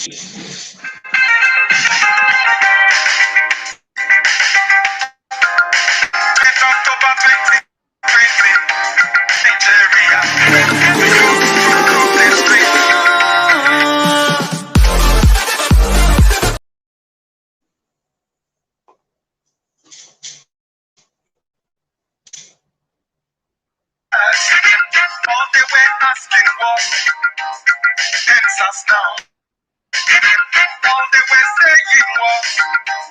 All they were asking was answers now. All they were saying was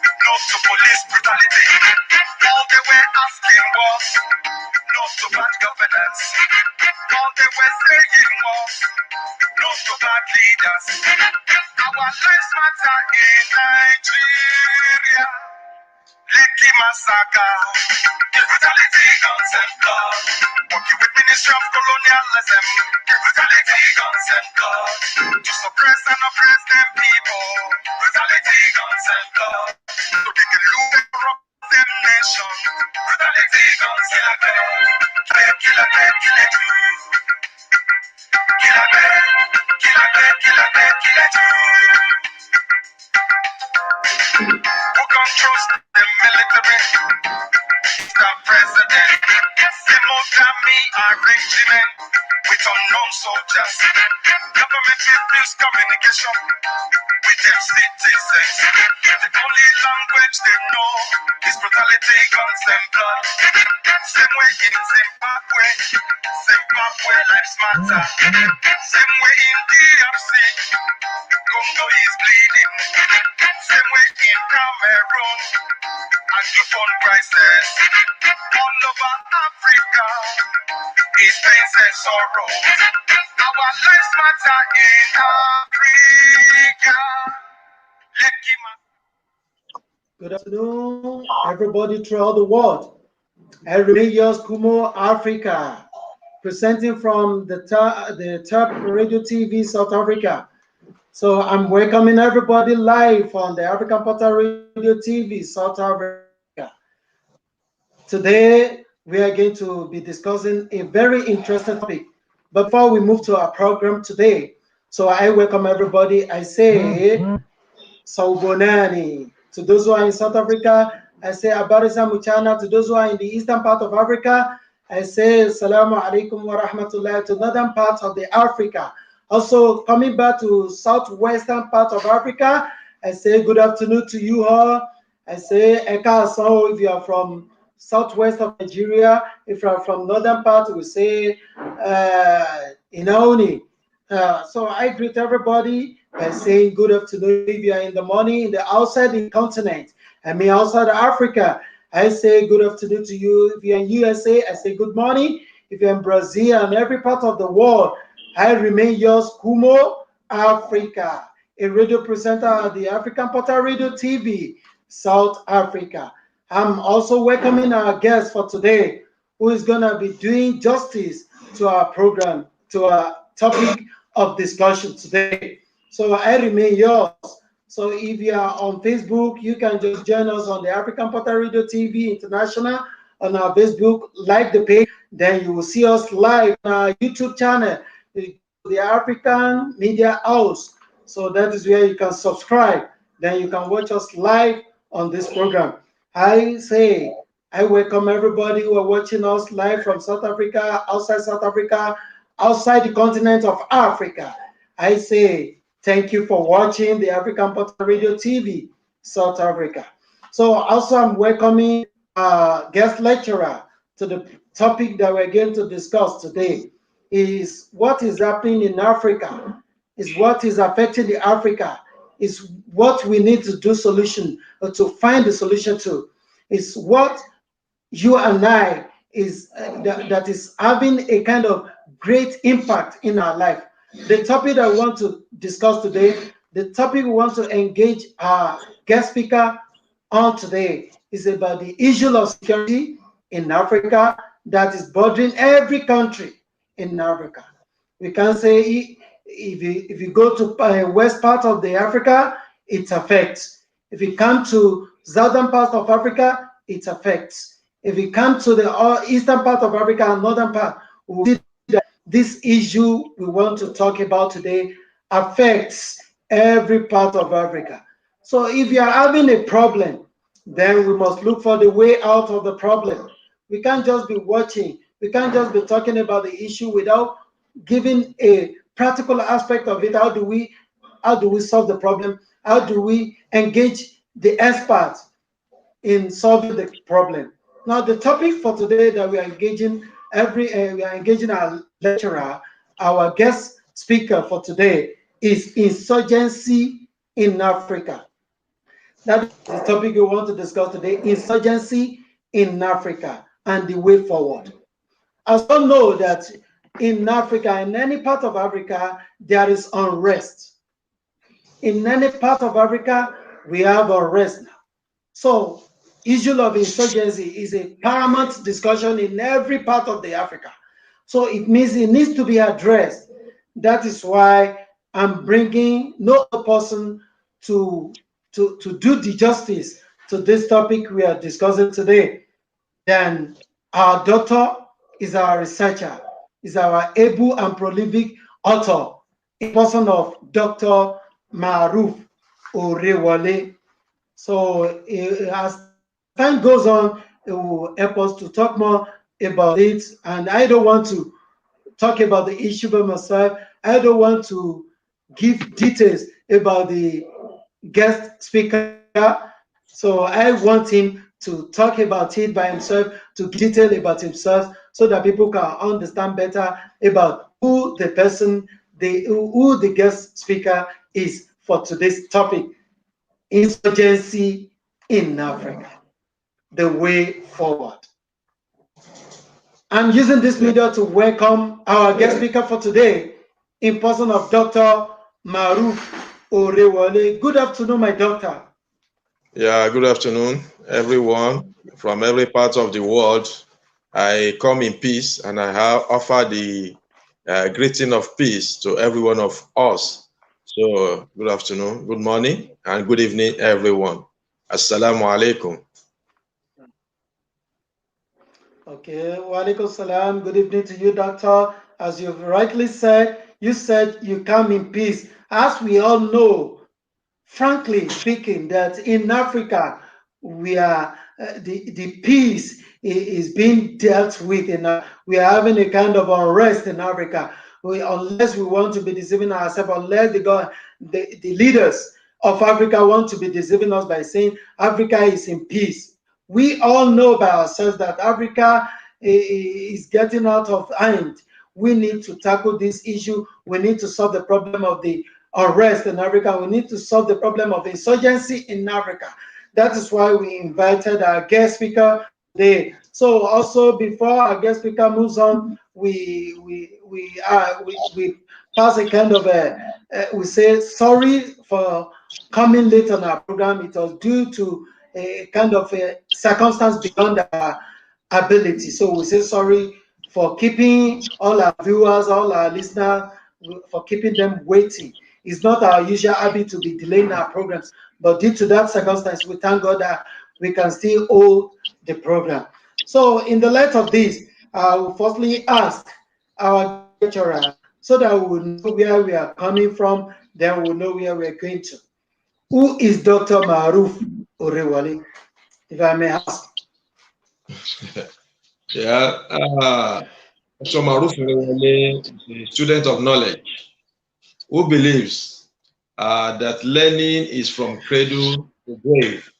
no to police brutality. All they were asking was no to bad governance. All they were saying was no to bad leaders. Our lives matter in Nigeria. Lekki massacre, brutality, guns and blood. Working with Ministry of Colonialism, brutality, guns and blood. To suppress and oppress them people, brutality, guns and blood. So they can loot and corrupt them nation, brutality, guns, kill a bed, kill a bed, kill a Jew. Kill a bed, kill a bed, kill a bed, kill a Jew. Who controls the military? The president. Simultaneous arrangement with unknown soldiers. Government refuse communication with their citizens. The only language they know is brutality, guns and blood. Same way in Zimbabwe, Zimbabwe lives matter. Same way in DRC, Congo is bleeding. Same way in Cameroon, Anglophone crisis. All over Africa is pains and sorrows. Our lives matter in Africa. Good afternoon, everybody throughout the world. I remain yours, Kumo Africa, presenting from the top radio TV South Africa. So I'm welcoming everybody live on the African Portal Radio TV South Africa. Today, we are going to be discussing a very interesting topic. But before we move to our program today, so I welcome everybody. I say, Saubonani. To those who are in South Africa, I say Abarisa Muchana. To those who are in the eastern part of Africa, I say Salamu Alaikum wa Rahmatullah. To northern part of the Africa. Also, coming back to southwestern part of Africa, I say good afternoon to you all. I say Eka Asao if you are from southwest of Nigeria. If you are from northern part, we say Inaoni. So I greet everybody by saying good afternoon if you are in the morning in the outside the continent. I mean outside Africa, I say good afternoon to you. If you're in USA, I say good morning. If you're in Brazil and every part of the world, I remain yours, Kumo Africa, a radio presenter at the African Portal Radio TV, South Africa. I'm also welcoming our guest for today, who is going to be doing justice to our program, to our topic of discussion today. So I remain yours. So if you are on Facebook, you can just join us on the African Portal Radio TV International on our Facebook, like the page, then you will see us live on our YouTube channel, the African Media House. So that is where you can subscribe. Then you can watch us live on this program. I say, I welcome everybody who are watching us live from South Africa, outside South Africa, outside the continent of Africa. I say, thank you for watching the African Portal Radio TV, South Africa. So also I'm welcoming our guest lecturer to the topic that we're going to discuss today. Is what is happening in Africa, is what is affecting the Africa, is what we need to do solution, or to find the solution to, is what you and I is that is having a kind of great impact in our life. The topic that I want to discuss today, the topic we want to engage our guest speaker on today is about the issue of security in Africa that is bothering every country in Africa. We can say if you go to west part of the Africa, it affects. If you come to southern part of Africa, it affects. If you come to the eastern part of Africa and northern part, we see that this issue we want to talk about today affects every part of Africa. So if you are having a problem, then we must look for the way out of the problem. We can't just be watching. We can't just be talking about the issue without giving a practical aspect of it. How do we solve the problem? How do we engage the experts in solving the problem? Now, the topic for today that we are engaging our lecturer, our guest speaker for today is insurgency in Africa. That is the topic we want to discuss today: insurgency in Africa and the way forward. As we all know that in Africa, in any part of Africa, there is unrest. In any part of Africa, we have unrest now. So, issue of insurgency is a paramount discussion in every part of the Africa. So it means it needs to be addressed. That is why I'm bringing no other person to to do the justice to this topic we are discussing today. Then our doctor is our researcher, is our able and prolific author in person of Dr. Maruf Orewole. So as time goes on, it will help us to talk more about it. And I don't want to talk about the issue by myself. I don't want to give details about the guest speaker. So I want him to talk about it by himself, to give detail about himself, so that people can understand better about who the person, who the guest speaker is for today's topic: insurgency in Africa, the way forward. I'm using this Yeah, media to welcome our guest speaker for today in person of Dr. Maruf Orewole. Good afternoon, my doctor. yeah, good afternoon, everyone from every part of the world. I come in peace and I offer the greeting of peace to every one of us. So, good afternoon, good morning, and good evening, everyone. Assalamu alaikum. Okay, walaikum salam. Good evening to you, doctor. As you've rightly said, you said you come in peace. As we all know, frankly speaking, that in Africa, we are the peace is being dealt with. We are having a kind of unrest in Africa. Unless we want to be deceiving ourselves, unless the leaders of Africa want to be deceiving us by saying Africa is in peace. We all know by ourselves that Africa is getting out of hand. We need to tackle this issue. We need to solve the problem of the unrest in Africa. We need to solve the problem of insurgency in Africa. That is why we invited our guest speaker today. So also before our guest speaker moves on, we pass a kind of we say sorry for coming late on our program. It was due to a kind of a circumstance beyond our ability. So we say sorry for keeping all our viewers, all our listeners, for keeping them waiting. It's not our usual habit to be delaying our programs, but due to that circumstance, we thank God that we can still hold the program. So, in the light of this, I will firstly ask our lecturer so that we will know where we are coming from, then we'll know where we're going to. Who is Dr. Maruf Orewole, if I may ask? Yeah, Dr. Maruf Orewole is a student of knowledge who believes that learning is from cradle to grave.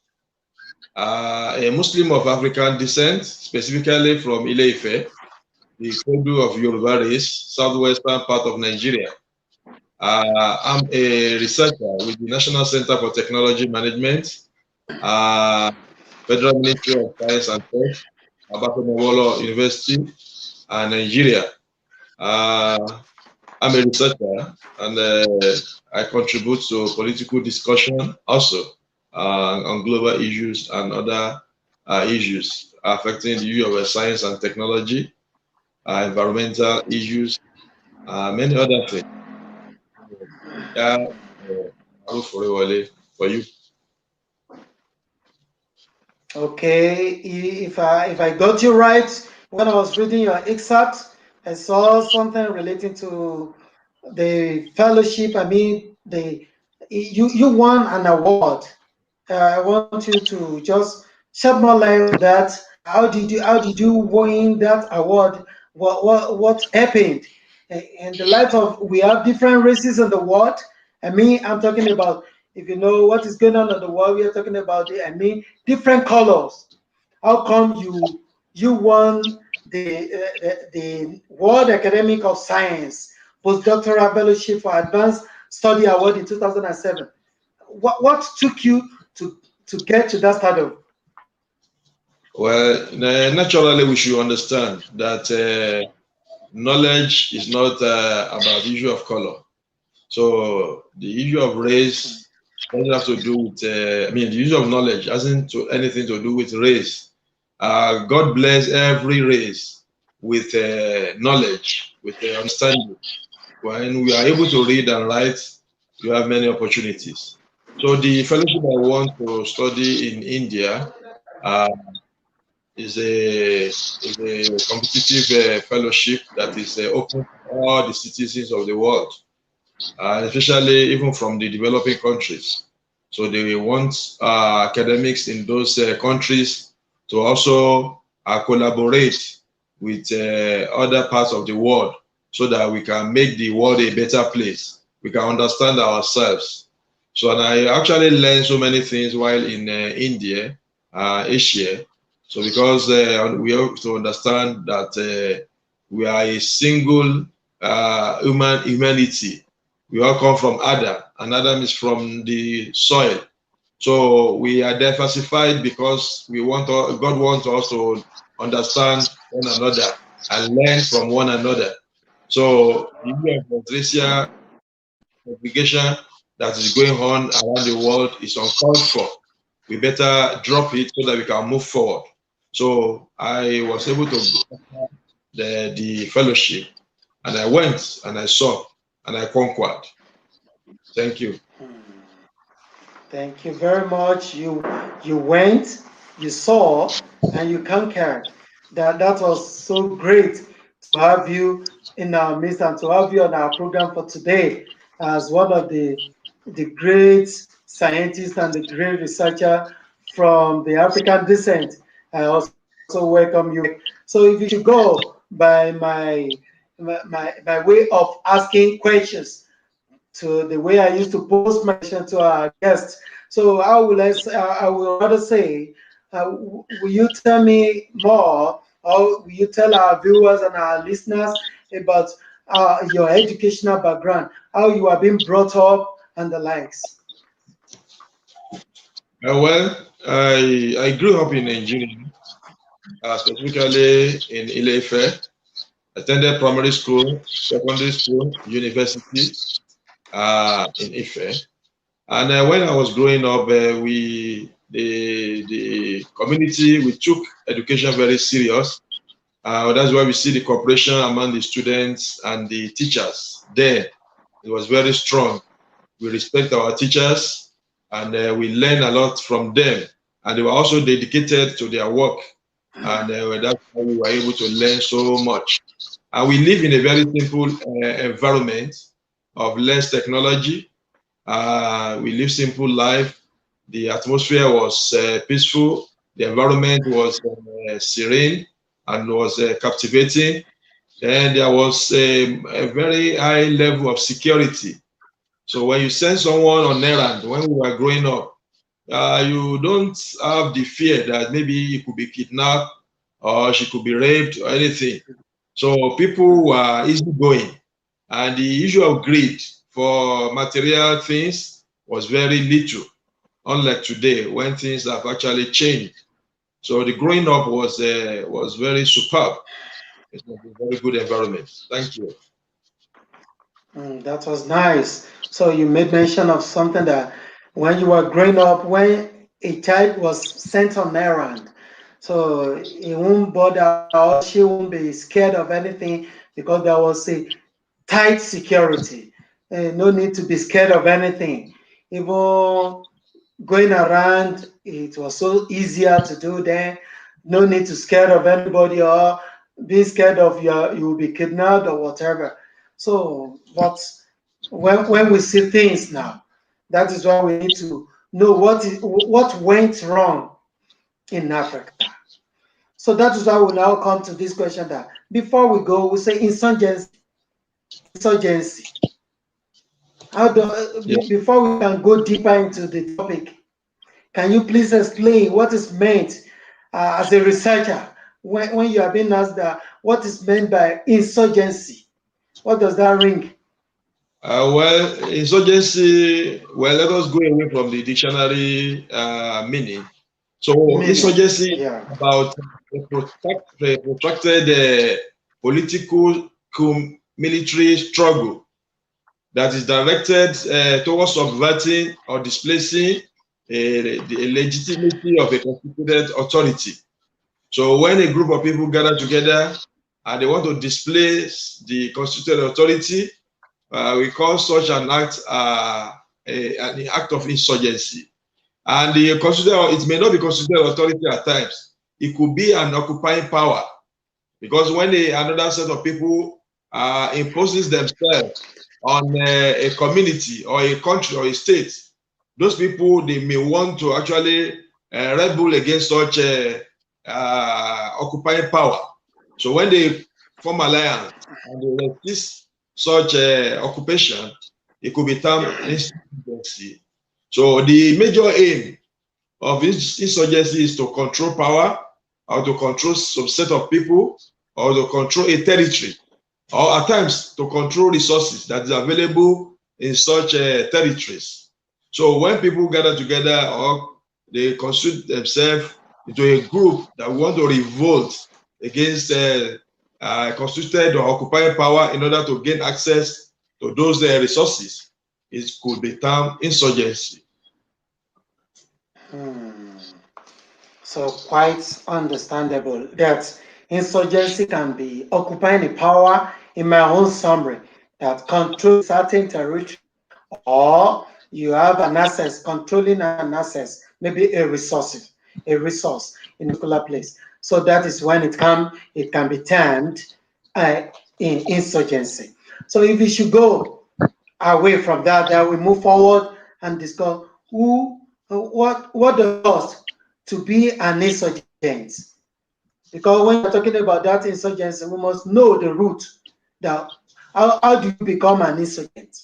A Muslim of African descent, specifically from Ile-Ife, the cradle of Yoruba race, southwestern part of Nigeria. I'm a researcher with the National Center for Technology Management, Federal Ministry of Science and Tech, Orewole University, Nigeria. I'm a researcher and I contribute to political discussion also on global issues and other issues affecting the use of science and technology, environmental issues, many other things. Yeah, for you. Okay, if I got you right, when I was reading your excerpt, I saw something relating to the fellowship. I mean, the you won an award. I want you to just shed more light on that. How did you win that award? What happened? In the light of, we have different races in the world. I mean, I'm talking about, if you know what is going on in the world, we are talking about it. I mean, different colors. How come you won the World Academic of Science Postdoctoral Fellowship for Advanced Study Award in 2007? What took you to get to that stardom? Well, naturally, we should understand that knowledge is not about the issue of color. So the issue of race doesn't have to do with, I mean, the issue of knowledge hasn't anything to do with race. God bless every race with knowledge, with understanding. When we are able to read and write, you have many opportunities. So the fellowship I want to study in India uh, is a competitive fellowship that is open to all the citizens of the world, especially even from the developing countries. So they want academics in those countries to also collaborate with other parts of the world so that we can make the world a better place. We can understand ourselves. So, and I actually learned so many things while in India, Asia. So, because we have to understand that we are a single humanity. We all come from Adam, and Adam is from the soil. So we are diversified because God wants us to understand one another and learn from one another. So the issue of racial segregation that is going on around the world is uncalled for. We better drop it so that we can move forward. So I was able to the fellowship, and I went and I saw and I conquered. Thank you. Thank you very much. You went, you saw, and you conquered. That was so great to have you in our midst and to have you on our program for today as one of the great scientists and the great researcher from the African descent. I also welcome you. So if you should go by my way of asking questions, to the way I used to post my question to our guests. So I will rather say, will you tell me more, or will you tell our viewers and our listeners about your educational background, how you are being brought up, and the likes? I grew up in Nigeria, specifically in Ile-Ife. Attended primary school, secondary school, university in Ife. And when I was growing up, the community, we took education very serious. That's why we see the cooperation among the students and the teachers there. It was very strong. We respect our teachers, and we learn a lot from them. And they were also dedicated to their work. And that's how we were able to learn so much. And we live in a very simple environment of less technology. We live simple life. The atmosphere was peaceful. The environment was serene and was captivating. And there was a very high level of security. So when you send someone on errand, when we were growing up, you don't have the fear that maybe you could be kidnapped or she could be raped or anything. So people were easygoing, and the issue of greed for material things was very little, unlike today when things have actually changed. So the growing up was very superb. It was a very good environment. Thank you. That was nice. So you made mention of something that when you were growing up, when a child was sent on errand, so he won't bother or she won't be scared of anything because there was a tight security. No need to be scared of anything. Even going around, it was so easier to do then. No need to scared of anybody or be scared of you will be kidnapped or whatever. So, but when we see things now, That is why we need to know what went wrong in Africa. So that is why we now come to this question that before we go, we say insurgency. Insurgency. Before we can go deeper into the topic, can you please explain what is meant as a researcher when you are being asked that what is meant by insurgency? What does that ring? Well, insurgency, well, let us go away from the dictionary meaning. So, insurgency yeah. about a protracted political military struggle that is directed towards subverting or displacing the legitimacy of a constituted authority. So when a group of people gather together and they want to displace the constituted authority, we call such an act an act of insurgency. And it may not be constituted authority at times. It could be an occupying power, because when another set of people imposes themselves on a community or a country or a state, those people, they may want to actually rebel against such occupying power. So when they form alliance and they resist such occupation, it could be termed insurgency. So the major aim of insurgency is to control power, or to control some set of people, or to control a territory, or at times to control resources that is available in such territories. So when people gather together or they constitute themselves into a group that want to revolt against constituted or occupying power in order to gain access to those resources, it could be termed insurgency. So quite understandable that insurgency can be occupying a power, in my own summary, that controls certain territory, or you have an access, controlling an access, maybe a resource in a particular place. So that is when it can be termed in insurgency. So if we should go away from that, then we move forward and discuss what does to be an insurgent. Because when you're talking about that insurgency, we must know the root. That how do you become an insurgent?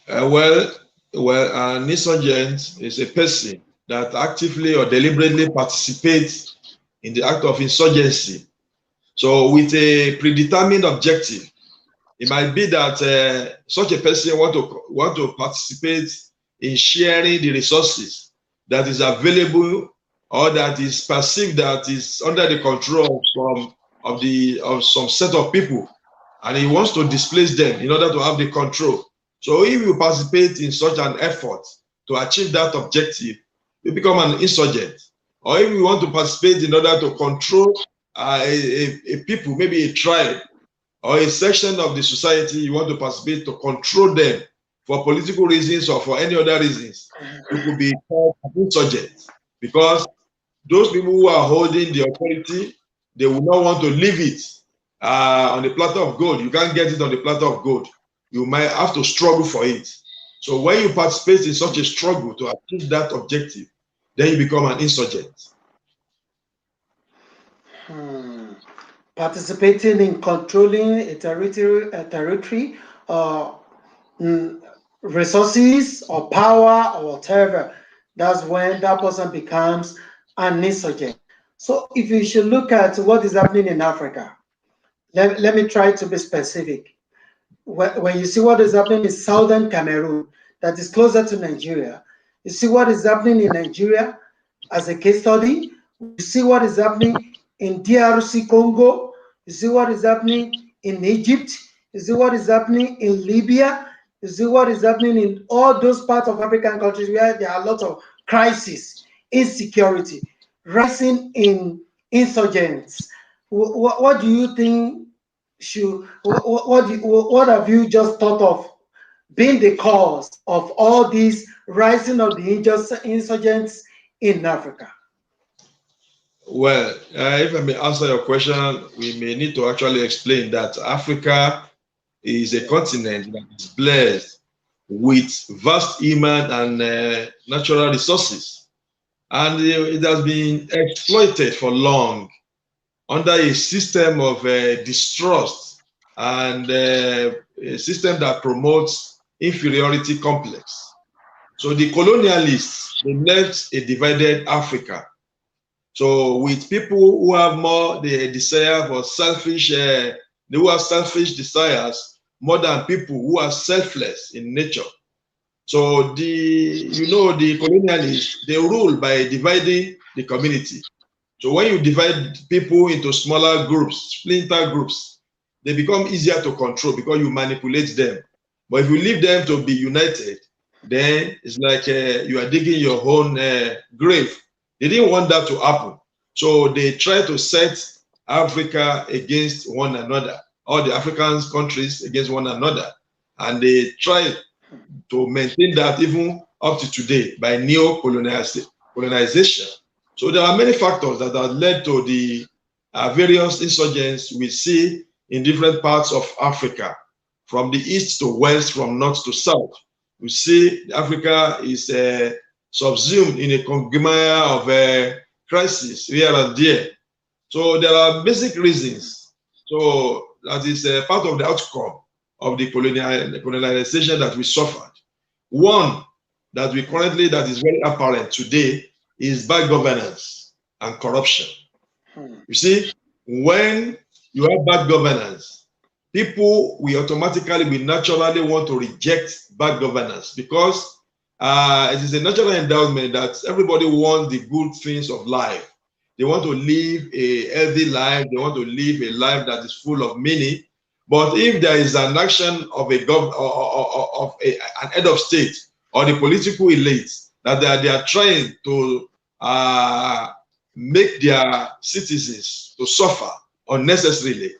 Well, an insurgent is a person that actively or deliberately participates in the act of insurgency. So with a predetermined objective. It might be that such a person want to participate in sharing the resources that is available or that is perceived that is under the control of some set of people, and he wants to displace them in order to have the control. So if you participate in such an effort to achieve that objective, you become an insurgent. Or if you want to participate in order to control a people, maybe a tribe or a section of the society, you want to participate to control them for political reasons or for any other reasons, you could be called an insurgent, because those people who are holding the authority, they will not want to leave it on the platter of gold. You can't get it on the platter of gold. You might have to struggle for it. So when you participate in such a struggle to achieve that objective, then you become an insurgent. Participating in controlling a territory, resources or power or whatever, that's when that person becomes an insurgent. So if you should look at what is happening in Africa, let me try to be specific. When you see what is happening in southern Cameroon, that is closer to Nigeria, you see what is happening in Nigeria as a case study, you see what is happening in DRC Congo, you see what is happening in Egypt, you see what is happening in Libya, you see what is happening in all those parts of African countries where there are a lot of crisis, insecurity, rising in insurgents. What do you think what have you just thought of being the cause of all these rising of the insurgents in Africa? Well, if I may answer your question, we may need to actually explain that Africa is a continent that is blessed with vast human and natural resources. And it has been exploited for long under a system of distrust and a system that promotes inferiority complex. So the colonialists, they left a divided Africa. So with people who have more the desire for selfish, who have selfish desires more than people who are selfless in nature. So the colonialists, they rule by dividing the community. So when you divide people into smaller groups, splinter groups, they become easier to control because you manipulate them. But if you leave them to be united, then it's like you are digging your own grave. They didn't want that to happen. So they try to set Africa against one another, all the African countries against one another. And they try to maintain that even up to today by neo-colonization. So there are many factors that have led to the various insurgencies we see in different parts of Africa, from the east to west, from north to south. We see Africa is subsumed in a conglomerate of crises here and there. So there are basic reasons. So that is part of the outcome of the colonization that we suffered. One that is very apparent today is bad governance and corruption. You see, when you have bad governance, people will naturally want to reject bad governance because it is a natural endowment that everybody wants the good things of life. They want to live a healthy life. They want to live a life that is full of meaning. But if there is an action of an head of state or the political elite that they are trying to make their citizens to suffer unnecessarily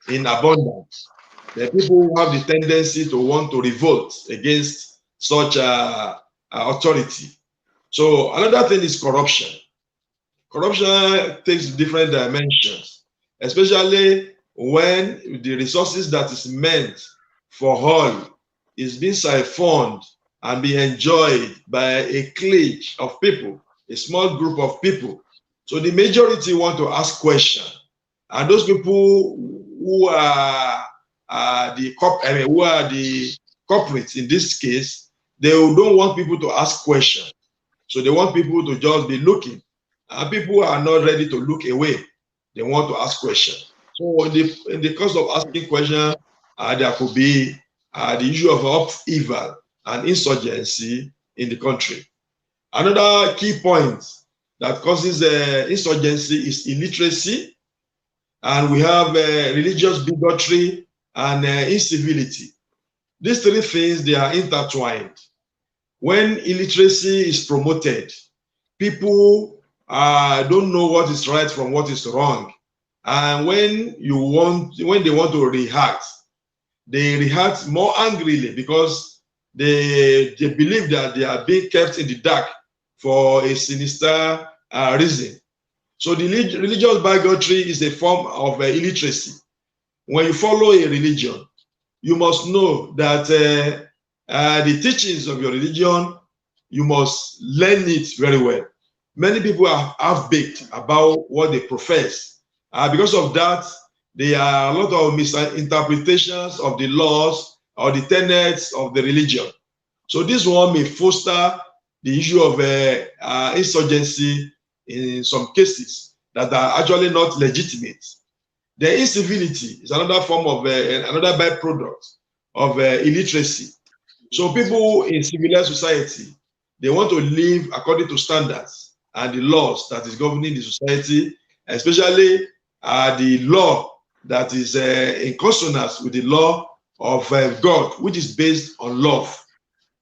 in abundance, the people have the tendency to want to revolt against such authority. So another thing is corruption. Corruption takes different dimensions, especially when the resources that is meant for all is being siphoned and being enjoyed by a clique of people, a small group of people. So the majority want to ask questions, and those people who are the culprits in this case, they don't want people to ask questions. So they want people to just be looking, and people are not ready to look away. They want to ask questions. So in the course of asking questions, there could be the issue of upheaval and insurgency in the country. Another key point that causes insurgency is illiteracy, and we have religious bigotry and incivility. These three things, they are intertwined. When illiteracy is promoted, people don't know what is right from what is wrong. And when they want to react, they react more angrily because they believe that they are being kept in the dark for a sinister reason. So the religious bigotry is a form of illiteracy. When you follow a religion, you must know that the teachings of your religion, you must learn it very well. Many people are half-baked about what they profess. Because of that, there are a lot of misinterpretations of the laws or the tenets of the religion. So this one may foster the issue of insurgency in some cases that are actually not legitimate. The incivility is another form of another byproduct of illiteracy. So people in civilized society, they want to live according to standards and the laws that is governing the society, especially the law that is in consonance with the law of God, which is based on love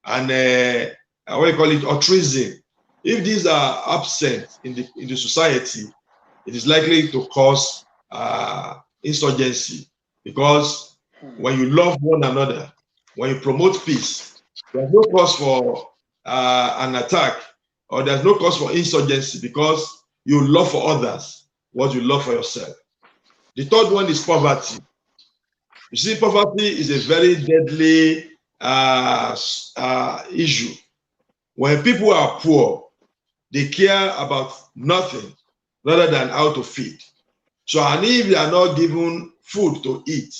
and what you call it, altruism. If these are absent in the society, it is likely to cause insurgency, because when you love one another, when you promote peace, there's no cause for an attack, or there's no cause for insurgency, because you love for others what you love for yourself. The third one is poverty. You see, poverty is a very deadly issue. When people are poor, they care about nothing rather than how to feed. So, and if they are not given food to eat,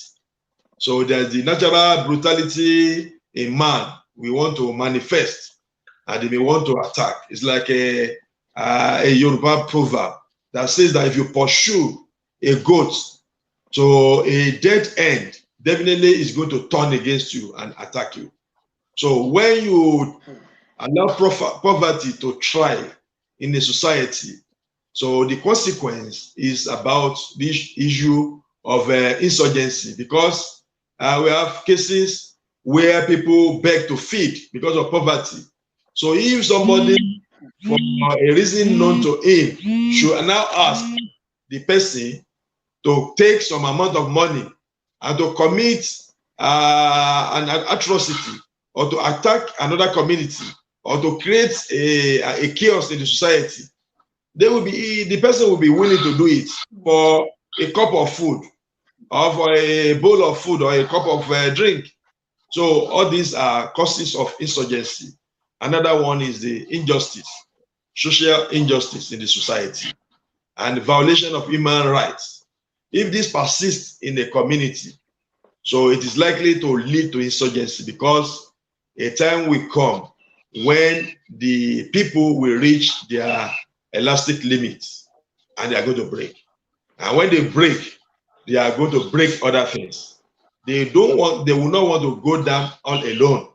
so there's the natural brutality in man we want to manifest, and they may want to attack. It's like a Yoruba proverb that says that if you pursue a goat to a dead end, definitely is going to turn against you and attack you. So when you allow poverty to thrive in a society, so the consequence is about this issue of insurgency, because we have cases where people beg to feed because of poverty. So if somebody, for a reason known to him, should now ask the person to take some amount of money and to commit an atrocity or to attack another community or to create a chaos in the society, the person will be willing to do it for a cup of food or for a bowl of food or a cup of drink. So all these are causes of insurgency. Another one is the injustice, social injustice in the society, and the violation of human rights. If this persists in a community, so it is likely to lead to insurgency, because a time will come when the people will reach their elastic limits and they are going to break. And when they break, they are going to break other things. They will not want to go down on alone.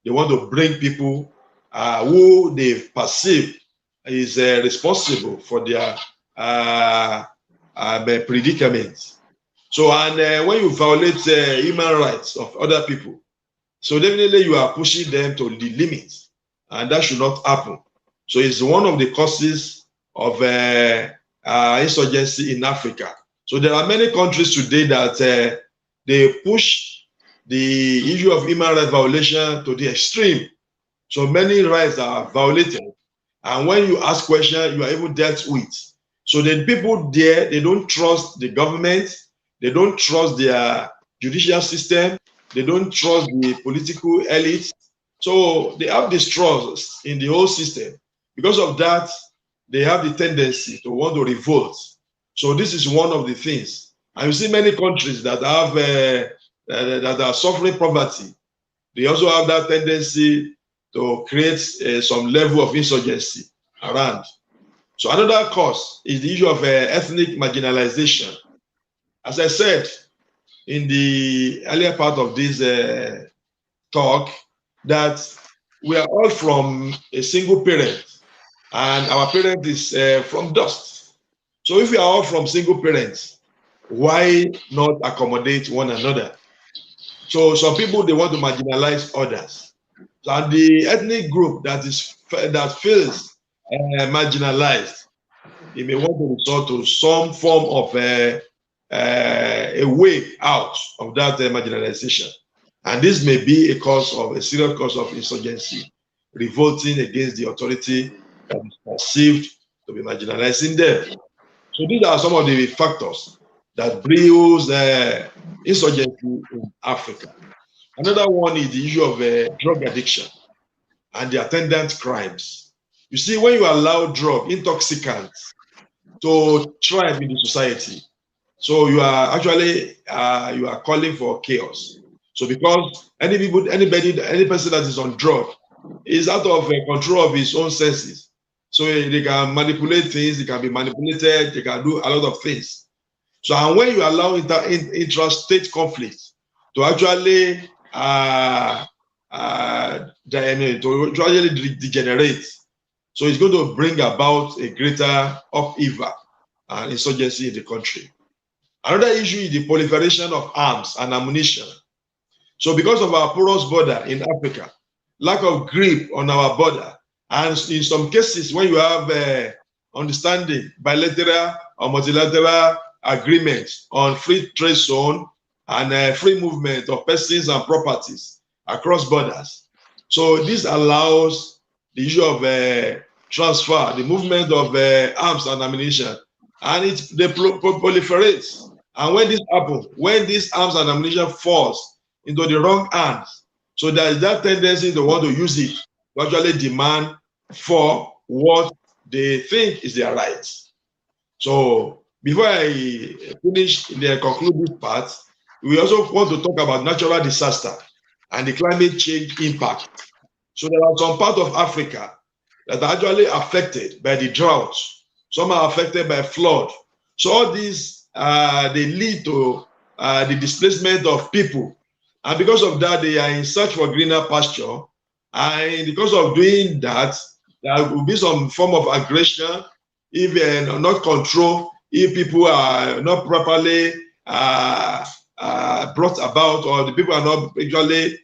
They want to bring people who they perceive is responsible for their predicament. So, and when you violate human rights of other people, so definitely you are pushing them to the limits, and that should not happen. So it's one of the causes of insurgency in Africa. So there are many countries today that they push the issue of human rights violation to the extreme. So many rights are violated, and when you ask questions, you are even dealt with. So the people there, they don't trust the government, they don't trust their judicial system, they don't trust the political elite. So they have distrust in the whole system. Because of that, they have the tendency to want to revolt. So this is one of the things. And you see many countries that have that are suffering poverty. They also have that tendency to create some level of insurgency around. So another cause is the issue of ethnic marginalization. As I said in the earlier part of this talk, that we are all from a single parent, and our parent is from dust. So if we are all from single parents, why not accommodate one another? So some people, they want to marginalize others. And the ethnic group that feels marginalized, they may want to resort to some form of a way out of that marginalization. And this may be a serious cause of insurgency, revolting against the authority that is perceived to be marginalizing them. So these are some of the factors that brings insurgency in Africa. Another one is the issue of drug addiction and the attendant crimes. You see, when you allow drug intoxicants to thrive in the society, so you are actually you are calling for chaos. So because any person that is on drug is out of control of his own senses. So they can manipulate things, they can be manipulated, they can do a lot of things. So and when you allow intrastate conflicts to actually degenerate, so it's going to bring about a greater upheaval and insurgency in the country. Another issue is the proliferation of arms and ammunition. So because of our porous border in Africa, lack of grip on our border, and in some cases when you have understanding, bilateral or multilateral agreements on free trade zone and free movement of persons and properties across borders. So this allows the issue of transfer, the movement of arms and ammunition, and they proliferate. And when this happens, when these arms and ammunition falls into the wrong hands, So there is that tendency to want to use it to actually demand for what they think is their rights. So before I finish the conclude this part, we also want to talk about natural disaster and the climate change impact. So there are some parts of Africa that are actually affected by the drought. Some are affected by flood. So all these they lead to the displacement of people, and because of that, they are in search for greener pasture. And because of doing that, there will be some form of aggression if not control, if people are not properly brought about, or the people are not actually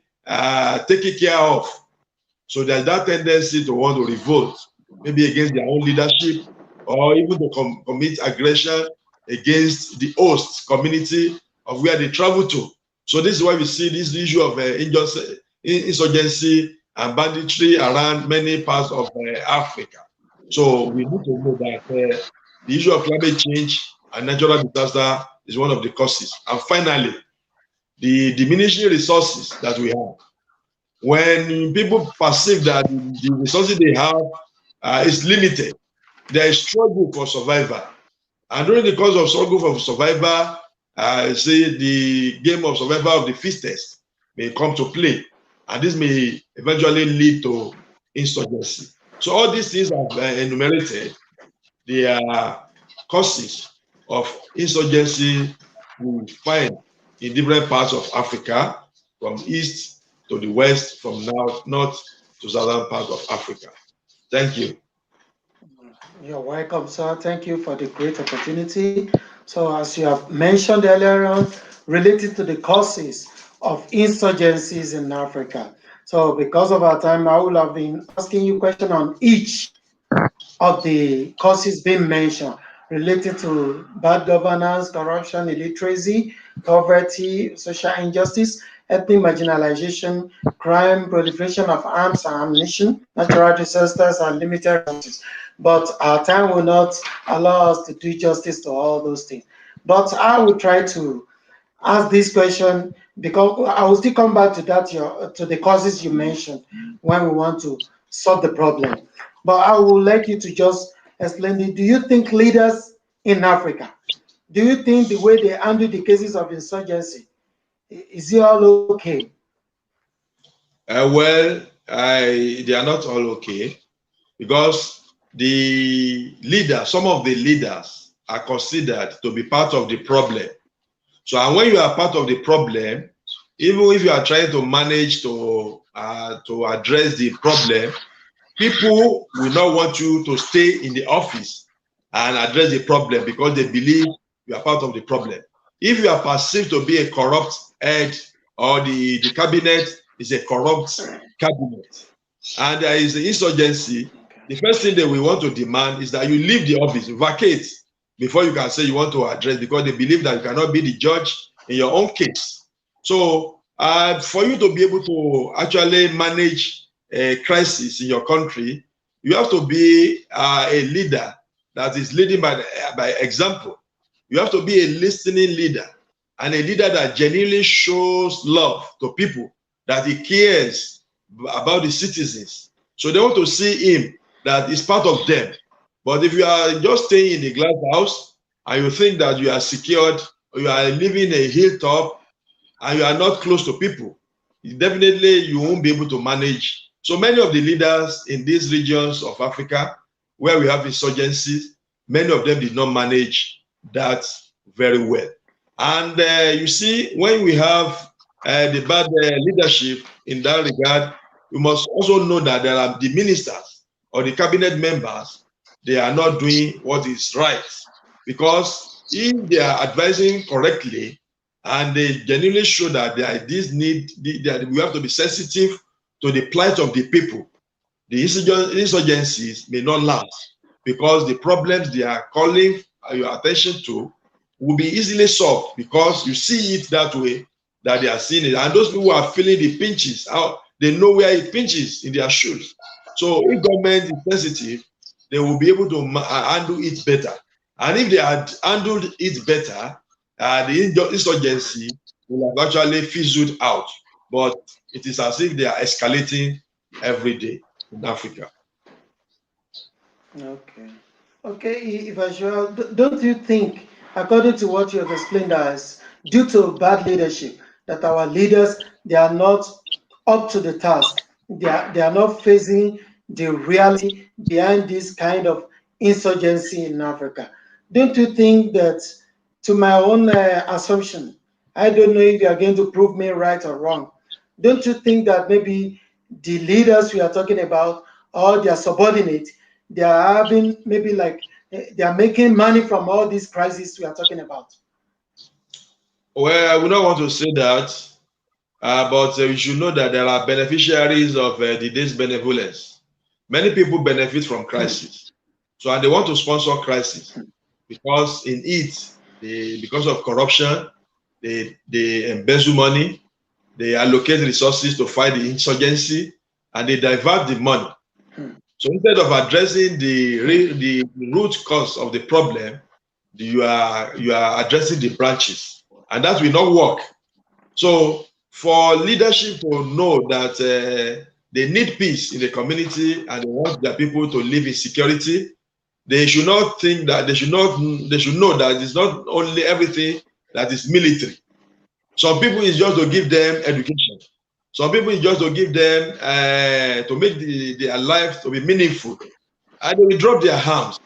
taken care of. So there's that tendency to want to revolt, maybe against their own leadership, or even to commit aggression against the host community of where they travel to. So this is why we see this issue of insurgency and banditry around many parts of Africa. So we need to know that the issue of climate change and natural disaster is one of the causes. And finally, the diminishing resources that we have. When people perceive that the resources they have is limited, there is struggle for survival. And during the course of struggle for survival, say the game of survival of the fittest may come to play, and this may eventually lead to insurgency. So all these things I've enumerated, they are causes of insurgency we find in different parts of Africa, from east to the west, from north to southern part of Africa. Thank you. You're welcome, sir. Thank you for the great opportunity. So, as you have mentioned earlier on, related to the causes of insurgencies in Africa. So, because of our time, I will have been asking you questions on each of the causes being mentioned, related to bad governance, corruption, illiteracy, poverty, social injustice, ethnic marginalization, crime, proliferation of arms and ammunition, natural disasters, and limited resources. But our time will not allow us to do justice to all those things. But I will try to ask this question, because I will still come back to that, to the causes you mentioned when we want to solve the problem. But I would like you to just explain it. Do you think leaders in Africa, do you think the way they handle the cases of insurgency, is it all okay? Well, they are not all okay, because the leader, some of the leaders are considered to be part of the problem. So, and when you are part of the problem, even if you are trying to manage to address the problem, people will not want you to stay in the office and address the problem, because they believe you are part of the problem. If you are perceived to be a corrupt head, or the cabinet is a corrupt cabinet, and there is an insurgency, the first thing that we want to demand is that you leave the office, vacate, before you can say you want to address, because they believe that you cannot be the judge in your own case. So for you to be able to actually manage a crisis in your country, you have to be a leader that is leading by example. You have to be a listening leader, and a leader that genuinely shows love to people, that he cares about the citizens. So they want to see him that is part of them. But if you are just staying in the glass house and you think that you are secured, or you are living a hilltop and you are not close to people, definitely you won't be able to manage. So many of the leaders in these regions of Africa where we have insurgencies, many of them did not manage that very well. And you see, when we have the bad leadership in that regard, we must also know that there are the ministers or the cabinet members, they are not doing what is right. Because if they are advising correctly and they genuinely show that there is this need, that we have to be sensitive to the plight of the people, the insurgencies may not last, because the problems they are calling your attention to will be easily solved, because you see it that way, that they are seeing it. And those people who are feeling the pinches, they know where it pinches in their shoes. So if government is sensitive, they will be able to handle it better. And if they had handled it better, the insurgency will have actually fizzled out. But it is as if they are escalating every day in Africa. Okay. Okay, if I should, don't you think, according to what you have explained as, due to bad leadership, that our leaders, they are not up to the task. They are not facing the reality behind this kind of insurgency in Africa. Don't you think that, to my own assumption, I don't know if you are going to prove me right or wrong, don't you think that maybe the leaders we are talking about or their subordinates, they are having maybe like they are making money from all these crises we are talking about? Well, I would not want to say that, but you should know that there are beneficiaries of the day's benevolence. Many people benefit from crisis, so and they want to sponsor crisis because in it, because of corruption, they embezzle money, they allocate resources to fight the insurgency, and they divert the money. So instead of addressing the root cause of the problem, you are addressing the branches, and that will not work. So for leadership to know that they need peace in the community and they want their people to live in security, they should not think that they should know that it's not only everything that is military. Some people is just to give them education. Some people is just to give them to make their life to be meaningful, and they will drop their arms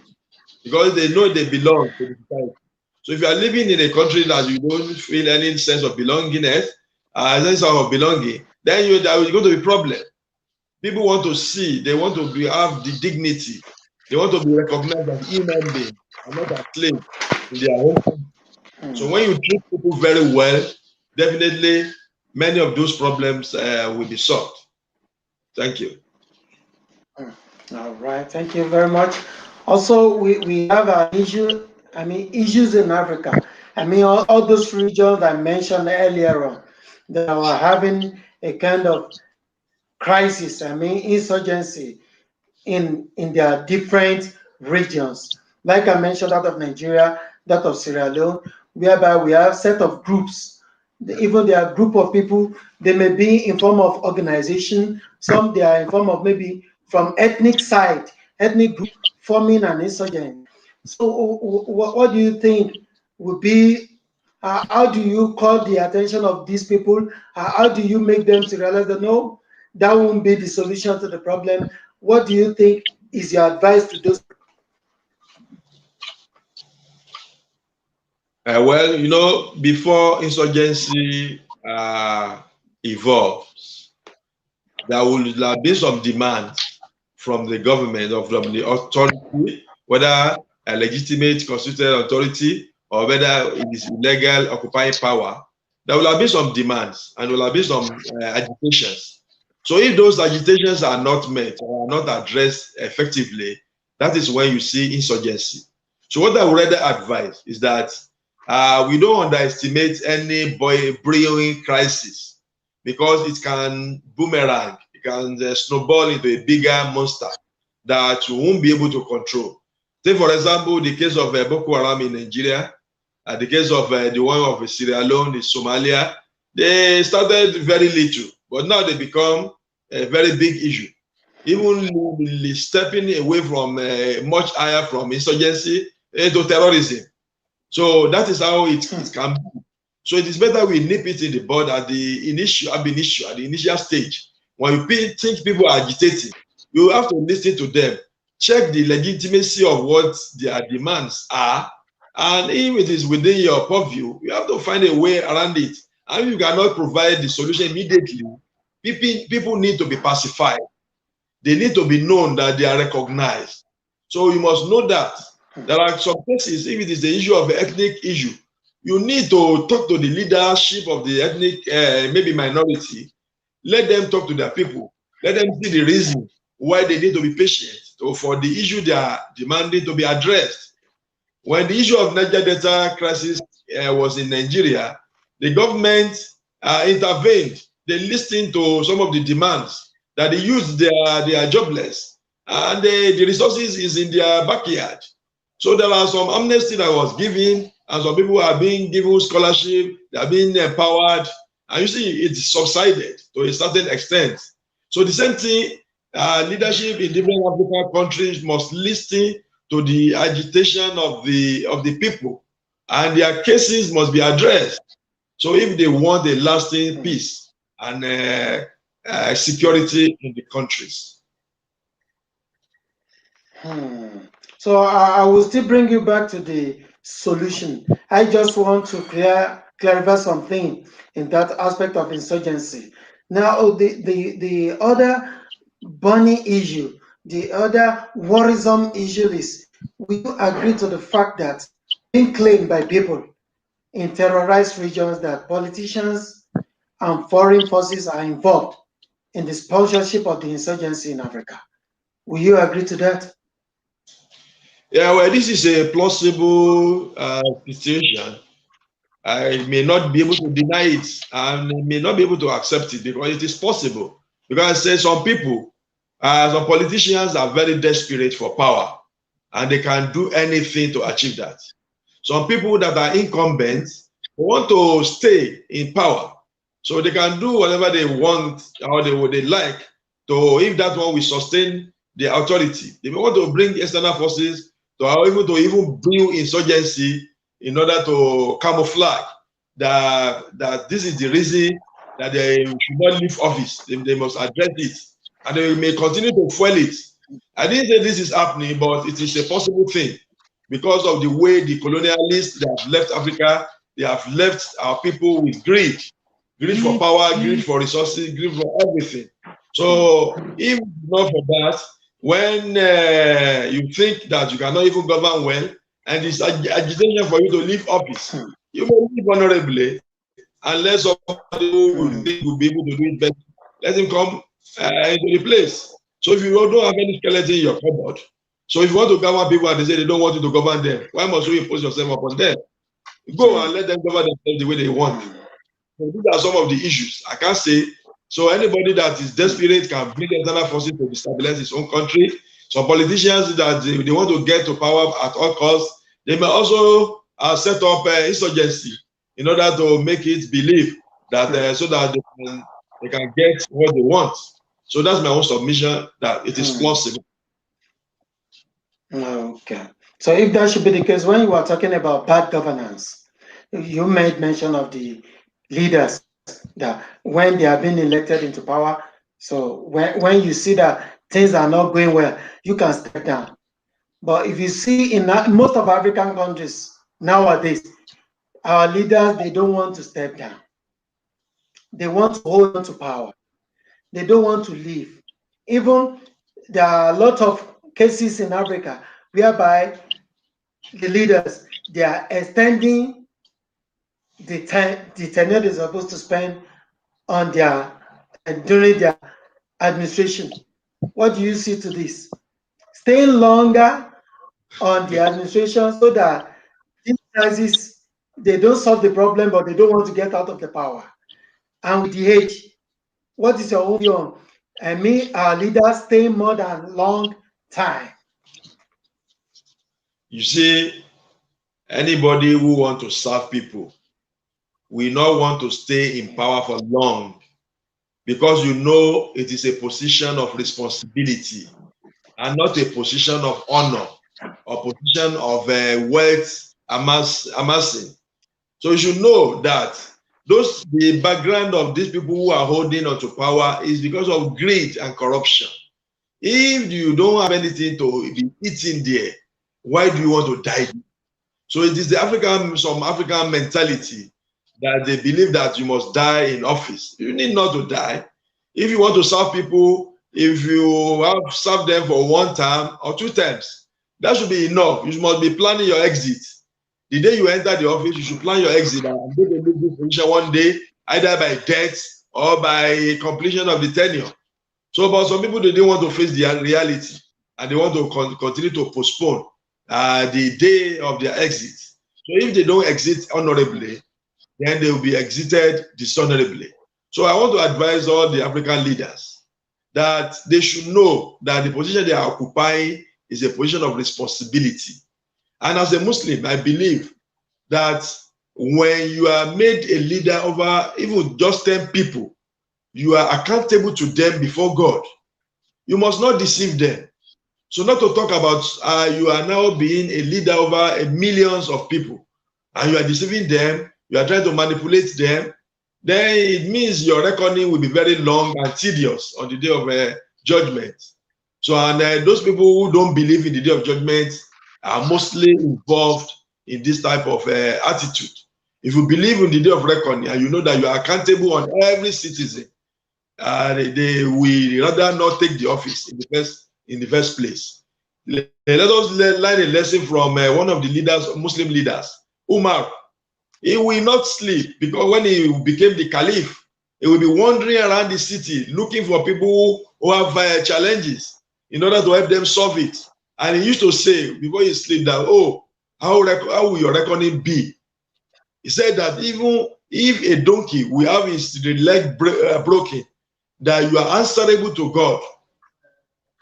because they know they belong to the society. So if you are living in a country that you don't feel any sense of belongingness, sense of belonging, then there is going to be problem. People want to see, they want to have the dignity, they want to be recognized as human beings and not as slaves in their home country. So when you treat people very well, definitely many of those problems will be solved. Thank you. All right, thank you very much. Also, we have an issue, issues in Africa. All those regions I mentioned earlier on that are having a kind of crisis, insurgency in their different regions. Like I mentioned, that of Nigeria, that of Sierra Leone, whereby we have set of groups. Even there are group of people, they may be in form of organization, some they are in form of maybe from ethnic side, ethnic group forming an insurgent. So what do you think would be, how do you call the attention of these people? How do you make them to realize that no, that won't be the solution to the problem? What do you think is your advice to those? Well, before insurgency evolves, there will be some demands from the government or from the authority, whether a legitimate constituted authority or whether it is illegal occupying power. There will be some demands and there will be some agitations. So if those agitations are not met or are not addressed effectively, that is when you see insurgency. So what I would rather advise is that we don't underestimate any brewing crisis because it can boomerang, it can snowball into a bigger monster that you won't be able to control. Take, for example, the case of Boko Haram in Nigeria, the case of the one of Sierra Leone in Somalia. They started very little, but now they become a very big issue. Even stepping away from much higher from insurgency to terrorism. So that is how it can be. So it is better we nip it in the bud at the initial stage. When you think people are agitating, you have to listen to them, check the legitimacy of what their demands are, and if it is within your purview, you have to find a way around it. And if you cannot provide the solution immediately, people need to be pacified. They need to be known that they are recognized. So you must know that there are some cases, if it is the issue of the ethnic issue, you need to talk to the leadership of the ethnic, maybe minority. Let them talk to their people. Let them see the reason why they need to be patient for the issue they are demanding to be addressed. When the issue of Niger Delta crisis was in Nigeria, the government intervened. They listened to some of the demands that the youth they are jobless and the resources is in their backyard. So there are some amnesty that was given, and some people are being given scholarship, they are being empowered. And you see, it subsided to a certain extent. So the same thing, leadership in different African countries must listen to the agitation of the people, and their cases must be addressed. So if they want a lasting peace and security in the countries. So I will still bring you back to the solution. I just want to clarify something in that aspect of insurgency. Now, the other burning issue, the other worrisome issue is, we agree to the fact that being claimed by people in terrorized regions that politicians and foreign forces are involved in the sponsorship of the insurgency in Africa. Will you agree to that? Yeah, well, this is a plausible situation. I may not be able to deny it and may not be able to accept it because it is possible. Because I say some people, some politicians are very desperate for power and they can do anything to achieve that. Some people that are incumbent want to stay in power, so they can do whatever they want or they like to, if that one will sustain the authority. They may want to bring external forces to even build insurgency in order to camouflage that this is the reason that they should not leave office. They must address it, and they may continue to fuel it. I didn't say this is happening, but it is a possible thing because of the way the colonialists that have left Africa, they have left our people with greed for power, greed for resources, greed for everything. So if not for that, when you think that you cannot even govern well, and it's agitation for you to leave office, you will live honorably, unless somebody who will be able to do it better. Let him come into the place. So if you don't have any skeleton in your cupboard, so if you want to govern people and they say they don't want you to govern them, why must you impose yourself upon them? Go and let them govern themselves the way they want. So these are some of the issues. I can't say. So anybody that is desperate can bring external forces to destabilize his own country. Some politicians that they want to get to power at all costs, they may also set up insurgency in order to make it believe that so that they can get what they want. So that's my own submission, that it is plausible. Okay. So if that should be the case, when you are talking about bad governance, you made mention of the leaders that when they are being elected into power, so when you see that things are not going well, you can step down. But if you see in most of African countries nowadays, our leaders, they don't want to step down. They want to hold on to power. They don't want to leave. Even there are a lot of cases in Africa whereby the leaders, they are extending the tenure they're supposed to spend on their during their administration. What do you see to this? Staying longer on the administration so that these crises, they don't solve the problem, but they don't want to get out of the power. And with the age, what is your own view on our leaders staying more than long time? You see, anybody who want to serve people will not want to stay in power for long, because you know it is a position of responsibility and not a position of honor or position of wealth amassing. So you should know that the background of these people who are holding onto power is because of greed and corruption. If you don't have anything to be eating there, why do you want to die? So it is some African mentality that they believe that you must die in office. You need not to die. If you want to serve people, if you have served them for 1 term or 2 terms, that should be enough. You must be planning your exit. The day you enter the office, you should plan your exit. I'm going to leave this position one day, either by death or by completion of the tenure. So, but some people, they didn't want to face the reality, and they want to continue to postpone the day of their exit. So if they don't exit honorably, then they will be exited dishonorably. So I want to advise all the African leaders that they should know that the position they are occupying is a position of responsibility. And as a Muslim, I believe that when you are made a leader over even just 10 people, you are accountable to them before God. You must not deceive them. So not to talk about you are now being a leader over millions of people and you are deceiving them, you are trying to manipulate them, then it means your reckoning will be very long and tedious on the day of judgment. So, and those people who don't believe in the day of judgment are mostly involved in this type of attitude. If you believe in the day of reckoning and you know that you are accountable on every citizen, they will rather not take the office in the first place. Let us learn a lesson from one of the leaders, Muslim leaders, Umar. He will not sleep because when he became the caliph, he will be wandering around the city looking for people who have challenges in order to help them solve it. And he used to say before he sleep that, oh, how will your reckoning be? He said that even if a donkey will have his leg broken, that you are answerable to God.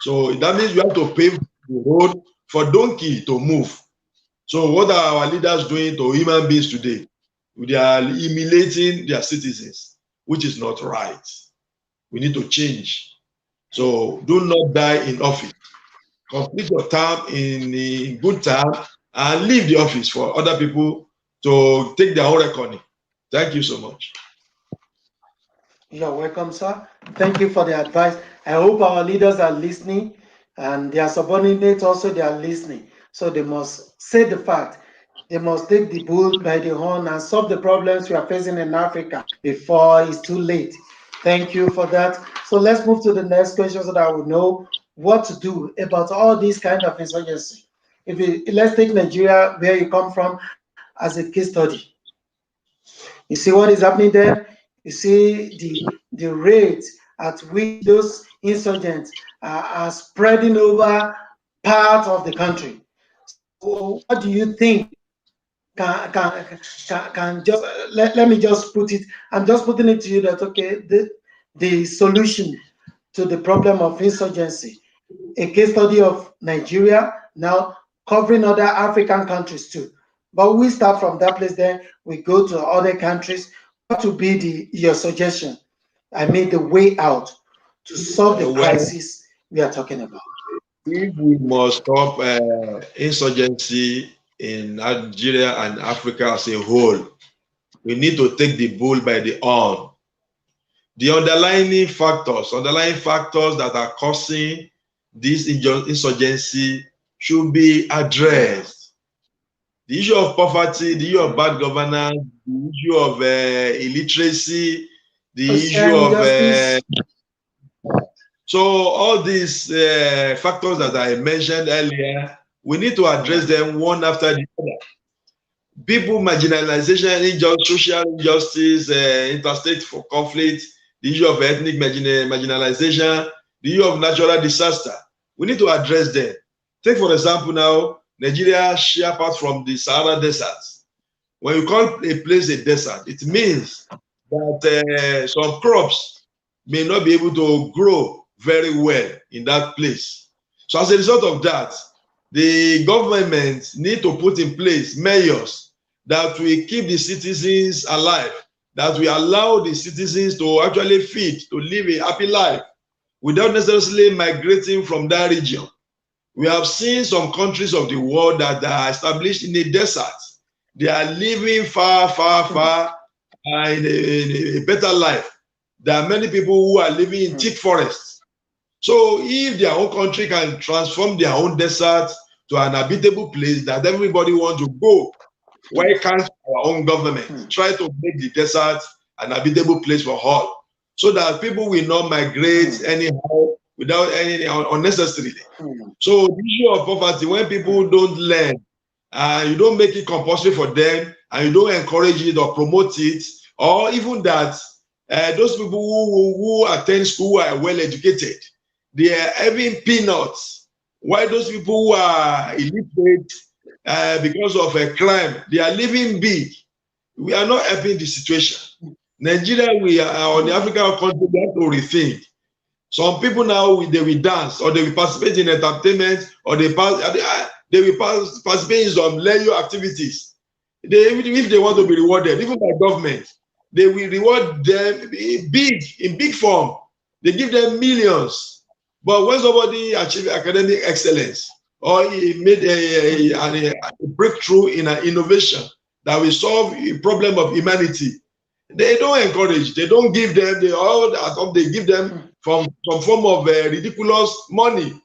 So that means you have to pave the road for donkey to move. So what are our leaders doing to human beings today? They are humiliating their citizens, which is not right. We need to change. So do not die in office. Complete your term in good time and leave the office for other people to take their own reckoning. Thank you so much. You're welcome, sir. Thank you for the advice. I hope our leaders are listening and their subordinates also they are listening. So they must say the fact. They must take the bull by the horn and solve the problems we are facing in Africa before it's too late. Thank you for that. So let's move to the next question so that we know what to do about all these kind of insurgency. Let's take Nigeria, where you come from, as a case study. You see what is happening there? You see the rate at which those insurgents are spreading over part of the country. So what do you think can just let me just put it, I'm just putting it to you that okay, the solution to the problem of insurgency, a case study of Nigeria, now covering other African countries too. But we start from that place, then we go to other countries. What would be your suggestion? I mean, the way out to solve the crisis we are talking about. If we must stop insurgency in Nigeria and Africa as a whole, we need to take the bull by the horn. The underlying factors that are causing this insurgency should be addressed. The issue of poverty, the issue of bad governance, the issue of illiteracy, the issue of so all these factors that I mentioned earlier, we need to address them one after the other. People marginalization, social injustice, interstate conflict, the issue of ethnic marginalization, the issue of natural disaster. We need to address them. Take for example now, Nigeria share part from the Sahara Desert. When you call a place a desert, it means that some crops may not be able to grow very well in that place. So as a result of that, the government need to put in place measures that will keep the citizens alive, that will allow the citizens to actually feed, to live a happy life without necessarily migrating from that region. We have seen some countries of the world that are established in a desert. They are living far, far, far in a better life. There are many people who are living in thick forests. So if their own country can transform their own desert to an habitable place that everybody wants to go, why can't our own government try to make the desert an habitable place for all, so that people will not migrate anyhow without anything unnecessarily? So the issue of poverty, when people don't learn, you don't make it compulsory for them, and you don't encourage it or promote it, or even that those people who attend school are well educated, they are having peanuts. Why those people who are illiterate because of a crime, they are living big. We are not helping the situation. Nigeria, we are on the African continent, we have to rethink. Some people now, they will dance, or they will participate in entertainment, or they will participate in some leisure activities. Even if they want to be rewarded, even by government, they will reward them in big form. They give them millions. But when somebody achieves academic excellence or he made a breakthrough in an innovation that will solve a problem of humanity, they don't encourage. They don't give them. They give them from some form of ridiculous money.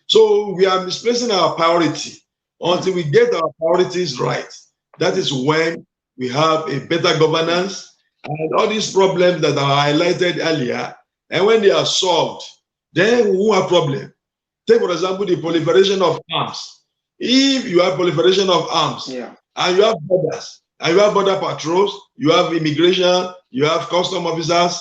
So we are misplacing our priority. Until we get our priorities right, that is when we have a better governance and all these problems that are highlighted earlier. And when they are solved, then we won't have problem. Take, for example, the proliferation of arms. If you have proliferation of arms, and you have borders, and you have border patrols, you have immigration, you have custom officers,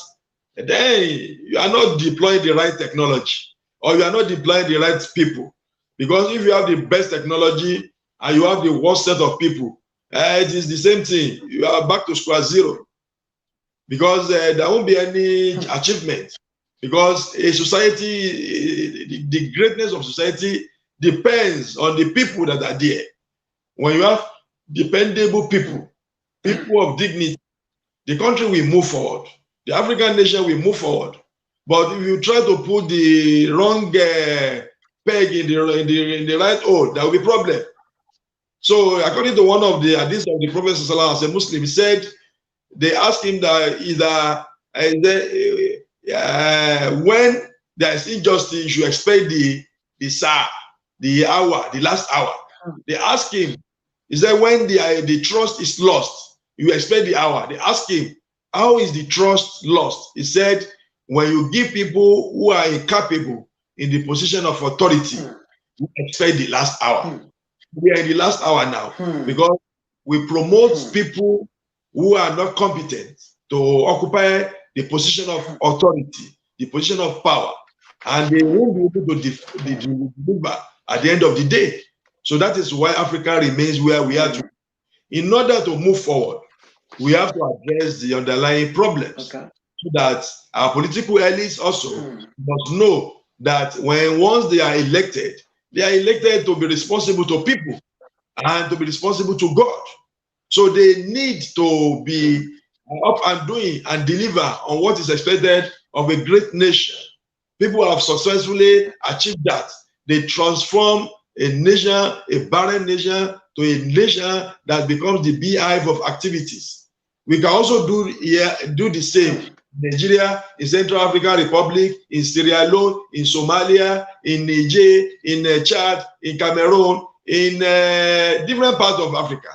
then you are not deploying the right technology, or you are not deploying the right people. Because if you have the best technology and you have the worst set of people, it is the same thing. You are back to square zero. Because there won't be any achievement. Because a society, the greatness of society depends on the people that are there. When you have dependable people, people of dignity, the country will move forward. The African nation will move forward. But if you try to put the wrong peg in the right hole, there will be problem. So according to one of the hadiths of the Prophet as a Muslim, he said, they asked him that when there is injustice, you should expect the Sa, the hour, the last hour. They asked him, he said, when the trust is lost, you expect the hour. They asked him, how is the trust lost? He said, when you give people who are incapable in the position of authority, you expect the last hour. We are in the last hour now because we promote people who are not competent to occupy the position of authority, the position of power, and they won't be able to deliver at the end of the day. So that is why Africa remains where we are today. In order to move forward, we have to address the underlying problems so that our political elites also must know that once they are elected to be responsible to people and to be responsible to God. So they need to be up and doing and deliver on what is expected of a great nation. People have successfully achieved that. They transform a nation, a barren nation, to a nation that becomes the beehive of activities. We can also do the same in Nigeria, in Central African Republic, in Sierra Leone, in Somalia, in Niger, in Chad, in Cameroon, in different parts of Africa.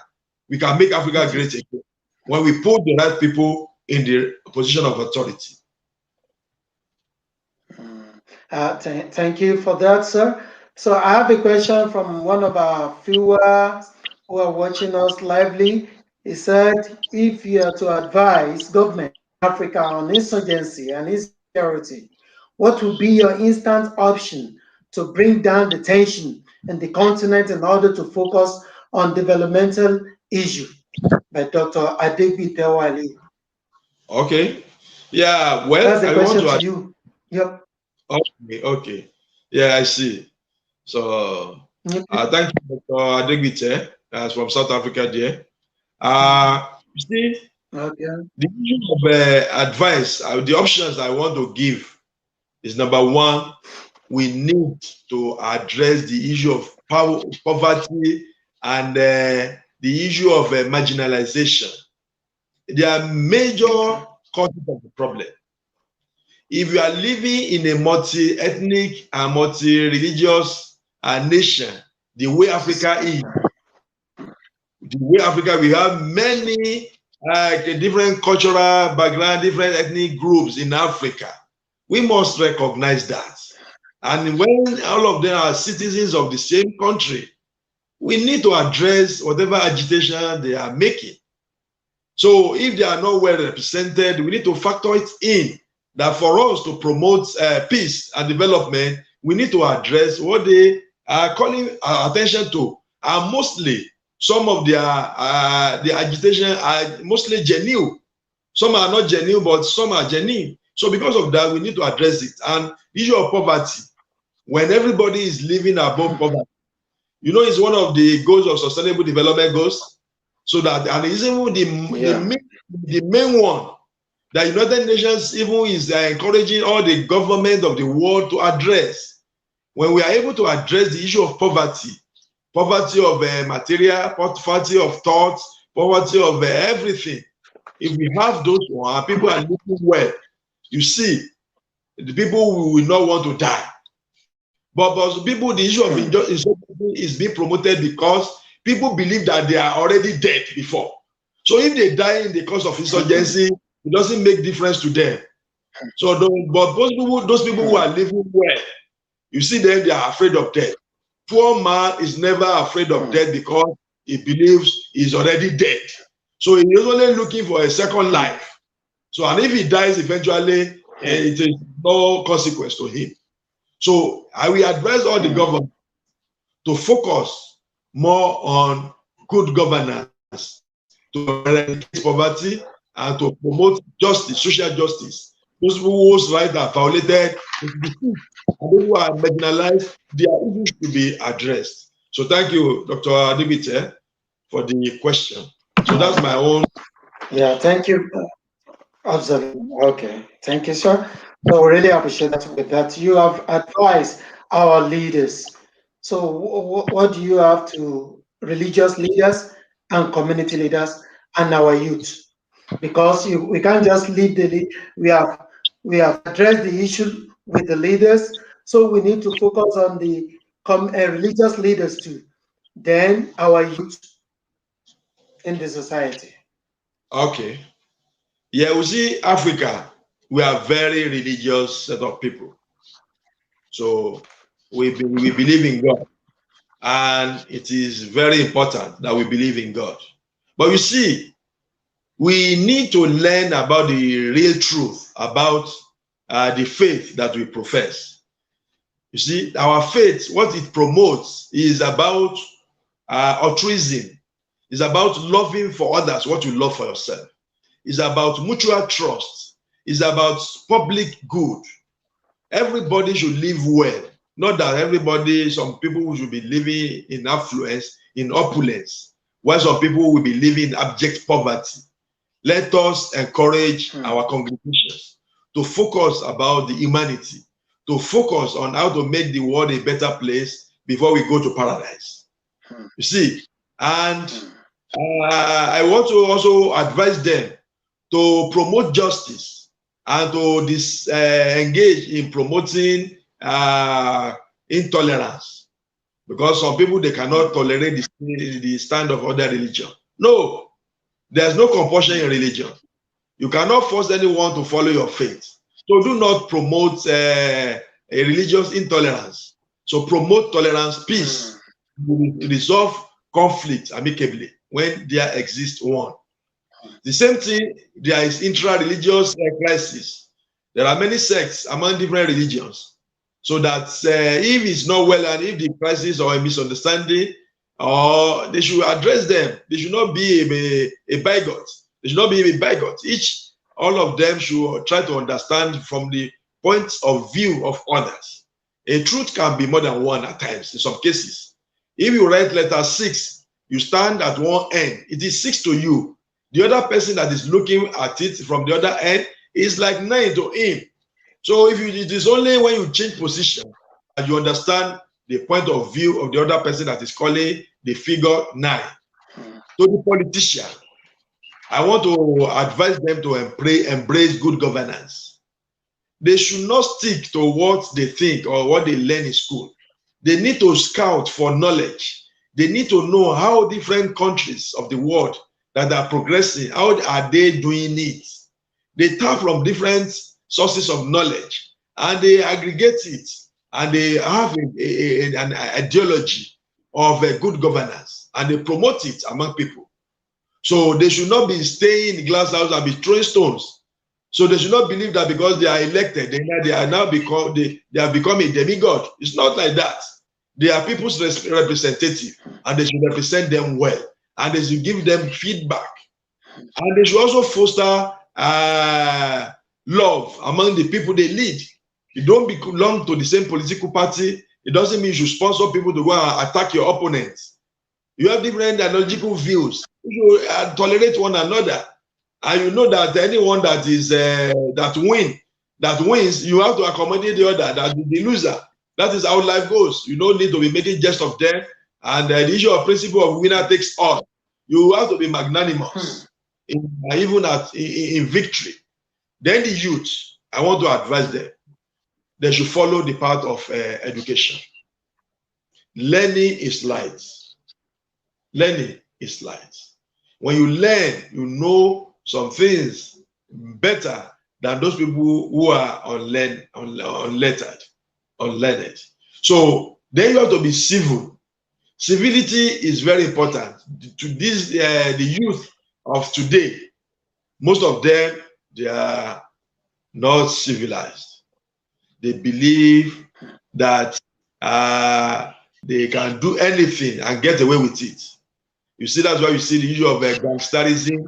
We can make Africa great again when we put the right people in the position of authority. Thank you for that, sir. So I have a question from one of our viewers who are watching us lively. He said, if you are to advise government in Africa on insurgency and insecurity, what would be your instant option to bring down the tension in the continent in order to focus on developmental issues? By Dr. Adegbi Tewali. Okay. Yeah, well, that's the question to you. Yep. Okay. Yeah, I see. So, thank you, Dr. Adegbi, from South Africa there. You see, the issue of advice, the options I want to give is number one, we need to address the issue of poverty and the issue of marginalization. They are major causes of the problem. If you are living in a multi-ethnic and multi-religious nation, the way Africa is, we have many different cultural background, different ethnic groups in Africa. We must recognize that. And when all of them are citizens of the same country, we need to address whatever agitation they are making. So if they are not well represented, we need to factor it in that for us to promote peace and development, we need to address what they are calling our attention to. And mostly, some of their the agitation are mostly genuine. Some are not genuine, but some are genuine. So because of that, we need to address it. And the issue of poverty, when everybody is living above poverty, you know, it's one of the goals of sustainable development goals. So that, and it's even the main one that United Nations even is encouraging all the government of the world to address. When we are able to address the issue of poverty of material, poverty of thoughts, poverty of everything, if we have those one, people are living well, you see, the people will not want to die. But people, the issue of injustice is being promoted because people believe that they are already dead before. So if they die in the cause of insurgency, it doesn't make difference to them. So, but those people who are living well, you see them, they are afraid of death. Poor man is never afraid of death because he believes he's already dead. So he is only looking for a second life. So, and if he dies eventually, it is no consequence to him. So I will advise all the government to focus more on good governance, to eradicate poverty, and to promote justice, social justice. Those whose rights are violated, and those who are marginalized, their issues to be addressed. So thank you, Dr. Adibite, for the question. So that's my own. Yeah, thank you. Okay, thank you, sir. So really appreciate that. With that, you have advised our leaders. So what do you have to religious leaders and community leaders and our youth? Because we can't just lead we have addressed the issue with the leaders, so we need to focus on the religious leaders too. Then our youth in the society. Okay. Yeah, we see Africa, we are very religious set of people. So we believe in God. And it is very important that we believe in God. But you see, we need to learn about the real truth about the faith that we profess. You see, our faith, what it promotes is about altruism. It's about loving for others what you love for yourself. It's about mutual trust. It's about public good. Everybody should live well. Not that everybody, some people should be living in affluence, in opulence, while some people will be living in abject poverty. Let us encourage our congregations to focus about the humanity, to focus on how to make the world a better place before we go to paradise. You see, and I want to also advise them to promote justice and to engage in promoting intolerance, because some people, they cannot tolerate the stand of other religion. No, there's no compulsion in religion. You cannot force anyone to follow your faith. So do not promote a religious intolerance. So promote tolerance, peace, resolve conflict amicably when there exists one. The same thing, there is intra-religious crisis. There are many sects among different religions. So that if it's not well, and if the crisis or a misunderstanding, or they should address them. They should not be a bigot. They should not be a bigot. All of them should try to understand from the point of view of others. A truth can be more than one at times, in some cases. If you write letter 6, you stand at one end. It is 6 to you. The other person that is looking at it from the other end is like 9 to him. So it is only when you change position that you understand the point of view of the other person that is calling the figure 9. To the politician, I want to advise them to embrace good governance. They should not stick to what they think or what they learn in school. They need to scout for knowledge. They need to know how different countries of the world that are progressing, how are they doing it. They tap from different sources of knowledge and they aggregate it, and they have an ideology of a good governance, and they promote it among people. So they should not be staying in glass house and be throwing stones. So they should not believe that because they are elected, they have become a demigod. It's not like that. They are people's representative, and they should represent them well, and they should give them feedback, and they should also foster love among the people they lead. You don't belong to the same political party, it doesn't mean you should sponsor people to go and attack your opponents. You have different ideological views. You tolerate one another, and you know that anyone that is that wins, you have to accommodate the other. That the loser. That is how life goes. You don't need to be making jest of them. And the issue of principle of winner takes all. You have to be magnanimous, even in victory. Then the youth, I want to advise them. They should follow the path of education. Learning is light. Learning is light. When you learn, you know some things better than those people who are unlettered. So then you have to be civil. Civility is very important to this the youth of today. Most of them, they are not civilized. They believe that they can do anything and get away with it. You see, that's why you see the issue of gangsterism,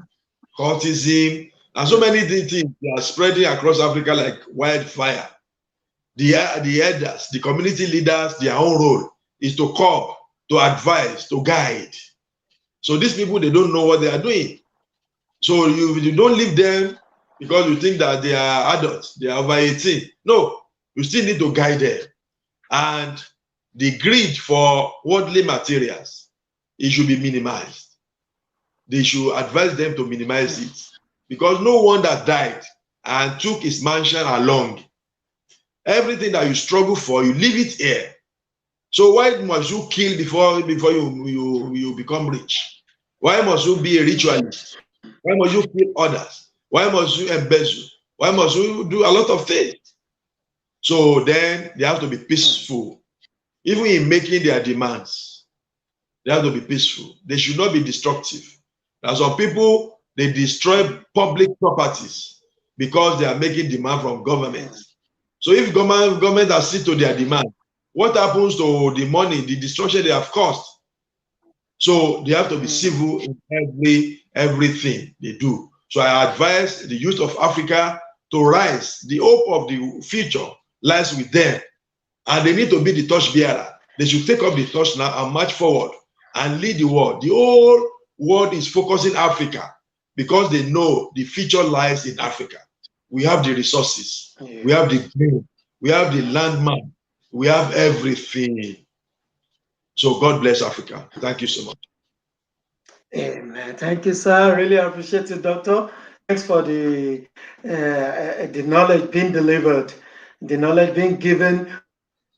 cultism, and so many things they are spreading across Africa like wildfire. The elders, the community leaders, their own role is to curb, to advise, to guide. So these people, they don't know what they are doing. So you don't leave them because you think that they are adults, they are over 18. No, you still need to guide them. And the greed for worldly materials, it should be minimized. They should advise them to minimize it. Because no one that died and took his mansion along, everything that you struggle for, you leave it here. So why must you kill before you become rich? Why must you be a ritualist? Why must you kill others? Why must you embezzle? Why must you do a lot of things? So then they have to be peaceful. Even in making their demands, they have to be peaceful. They should not be destructive. Now some people, they destroy public properties because they are making demand from government. So if government has seen to their demand, what happens to the money, the destruction they have caused? So they have to be civil in everything they do. So I advise the youth of Africa to rise. The hope of the future lies with them. And they need to be the torch bearer. They should take up the torch now and march forward and lead the world. The whole world is focusing Africa because they know the future lies in Africa. We have the resources. We have the green. We have the landmark. We have everything. So God bless Africa. Thank you so much. Amen. Thank you, sir. Really appreciate it, Doctor. Thanks for the knowledge being delivered, the knowledge being given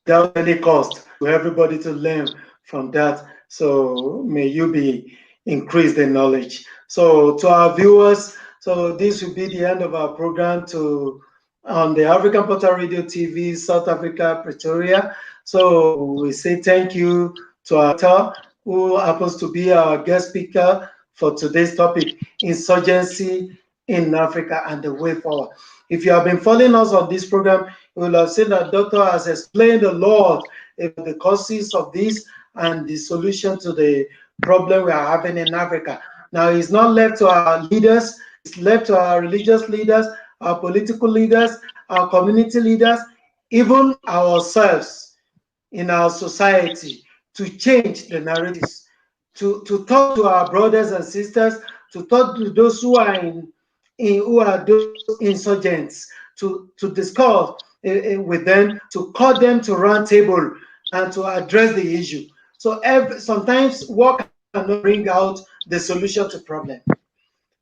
without any cost to everybody to learn from that. So may you be increased in knowledge. So to our viewers, so this will be the end of our program on the African Portal Radio TV, South Africa, Pretoria. So we say thank you to our doctor, who happens to be our guest speaker for today's topic, Insurgency in Africa and the Way Forward. If you have been following us on this program, you will have seen that Doctor has explained a lot about the causes of this and the solution to the problem we are having in Africa. Now, it's not left to our leaders, it's left to our religious leaders, our political leaders, our community leaders, even ourselves in our society to change the narratives, to talk to our brothers and sisters, to talk to those who are who are those insurgents, to discuss with them, to call them to round table and to address the issue. So sometimes work cannot bring out the solution to problem.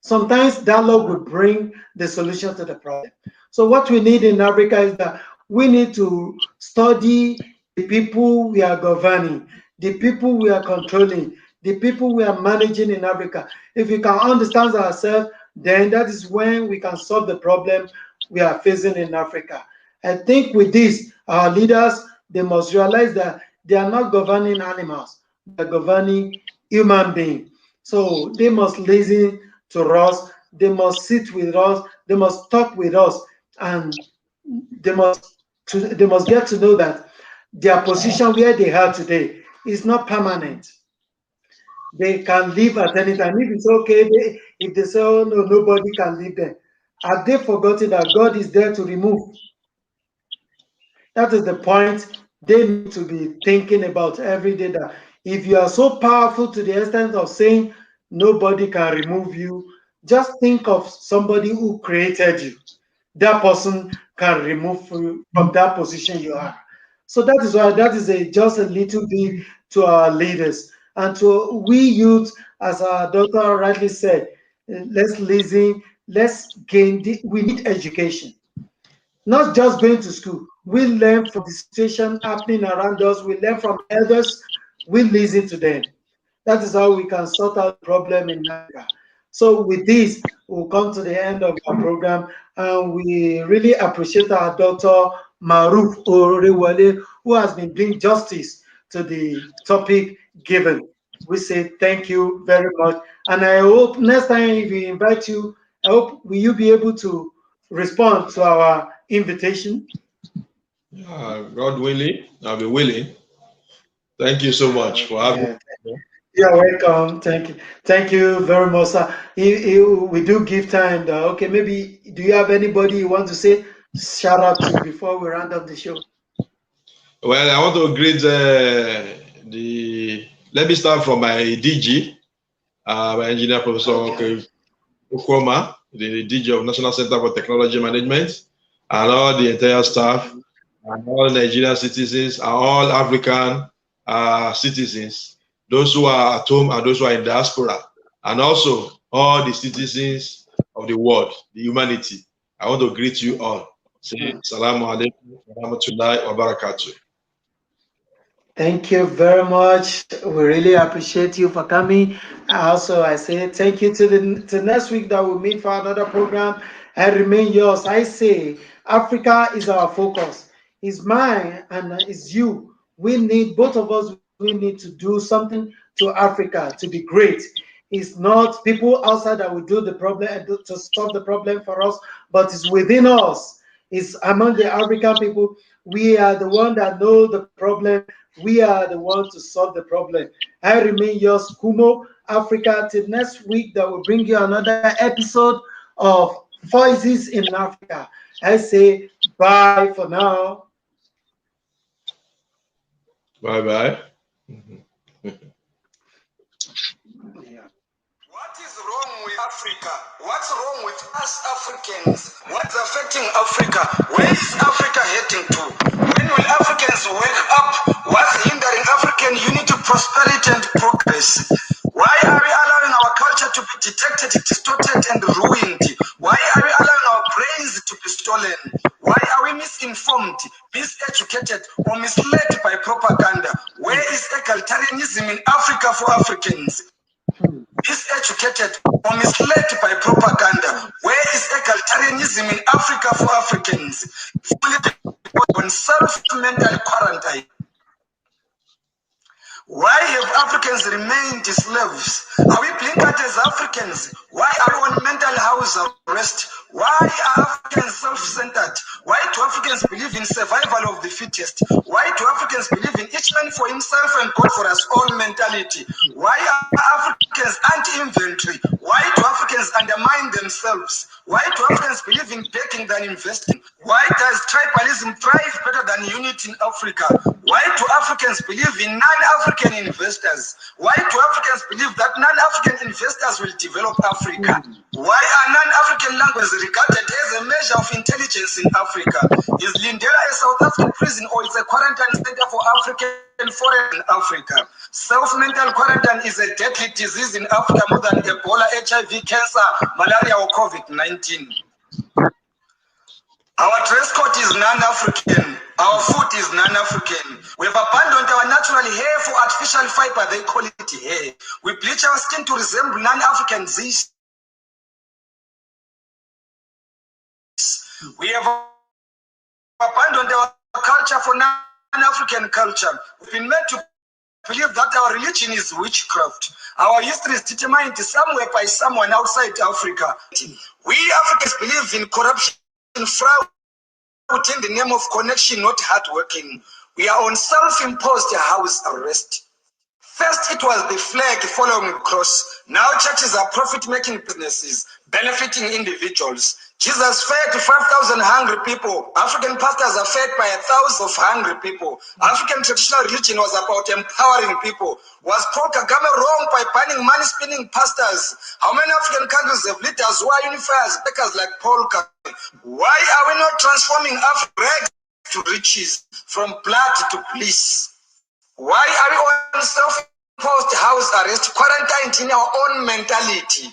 Sometimes dialogue will bring the solution to the problem. So what we need in Africa is that we need to study the people we are governing, the people we are controlling, the people we are managing in Africa. If we can understand ourselves, then that is when we can solve the problem we are facing in Africa. I think with this, our leaders, they must realize that they are not governing animals, they are governing human beings. So they must listen to us, they must sit with us, they must talk with us, and they must get to know that their position where they are today is not permanent. They can leave at any time. If it's okay, if they say, oh no, nobody can leave them, have they forgotten that God is there to remove? That is the point they need to be thinking about every day, that If you are so powerful to the extent of saying nobody can remove you, just think of somebody who created you. That person can remove you from that position you are. So that is why that is just a little bit to our leaders and to we youth, as our daughter rightly said. Let's listen. Let's gain. We need education, not just going to school. We learn from the situation happening around us. We learn from elders. We listen to them. That is how we can sort out the problem in Africa. So with this, we'll come to the end of our program, and we really appreciate our Dr. Maruf Orewole, who has been doing justice to the topic given. We say thank you very much, and I hope next time if we invite you, I hope will you be able to respond to our invitation. God willing, I'll be willing. Thank you so much for having Yeah. me. You're welcome. Thank you. Thank you very much, sir. We do give time. Okay, maybe do you have anybody you want to say shout out to before we round up the show? Well, I want to greet let me start from my DG, my engineer, Professor Okwoma, the DG of National Center for Technology Management, and all the entire staff, and all Nigerian citizens, and all African citizens, those who are at home and those who are in diaspora, and also all the citizens of the world, the humanity. I want to greet you all. Say, Salamu alaikum wa rahmatullahi wa barakatuh. Thank you very much. We really appreciate you for coming. Also, I say thank you to next week that we'll meet for another program. And remain yours. I say Africa is our focus. It's mine and it's you. We need both of us. We need to do something to Africa to be great. It's not people outside that will do the problem to solve the problem for us, but it's within us. It's among the African people. We are the one that know the problem. We are the ones to solve the problem. I remain yours, Kumo, Africa. Till next week, that will bring you another episode of Voices in Africa. I say bye for now. Bye bye. What is wrong with Africa? What's wrong with us Africans? What's affecting Africa? Where is Africa heading to? When will Africans wake up? What's hindering African unity, prosperity, and progress? Why are we allowing our culture to be detected, distorted, and ruined? Why are we allowing our brains to be stolen? Why are we misinformed, miseducated, or misled by propaganda? Where is egalitarianism in Africa for Africans? Miseducated or misled by propaganda. Where is egalitarianism in Africa for Africans? Fully on self-mental quarantine. Why have Africans remained slaves? Are we blinkered as Africans? Why are we on mental house arrest? Why are Africans self-centered? Why do Africans believe in survival of the fittest? Why do Africans believe in each man for himself and God for us all mentality? Why are Africans anti-inventory? Why do Africans undermine themselves? Why do Africans believe in begging than investing? Why does tribalism thrive better than unity in Africa? Why do Africans believe in non-African investors? Why do Africans believe that non-African investors will develop Africa? Why are non-African languages regarded as a measure of intelligence in Africa? Is Lindela a South African prison or is a quarantine center for African foreign in Africa? Self-mental quarantine is a deadly disease in Africa more than Ebola, HIV, cancer, malaria, or COVID-19. Our dress code is non-African. Our food is non-African. We have abandoned our natural hair for artificial fiber. They call it hair. We bleach our skin to resemble non-African this. We have abandoned our culture for non-African culture. We've been made to believe that our religion is witchcraft. Our history is determined somewhere by someone outside Africa. We Africans believe in corruption, fraud, in the name of connection, not hard working. We are on self-imposed house arrest. First, it was the flag following the cross. Now, churches are profit-making businesses, benefiting individuals. Jesus fed 5,000 hungry people. African pastors are fed by 1,000 of hungry people. African traditional religion was about empowering people. Was Paul Kagame wrong by banning money-spinning pastors? How many African countries have leaders who are unifiers, bakers like Paul Kagame? Why are we not transforming Africa to riches, from blood to bliss? Why are we on self-imposed house arrest, quarantined in our own mentality?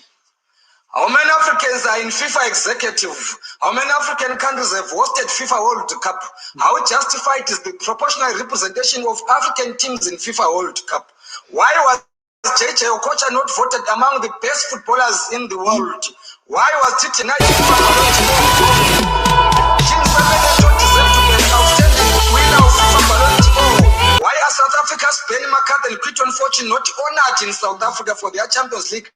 How many Africans are in FIFA executive? How many African countries have hosted FIFA World Cup? How justified is the proportional representation of African teams in FIFA World Cup? Why was JJ Okocha not voted among the best footballers in the world? Why was Tite not FIFA Ballon d'Or? Team Zambia don't deserve to be an outstanding winner of FIFA Ballon d'Or. Why are South Africa's Ben McCarthy and Clinton Fortune not honored in South Africa for their Champions League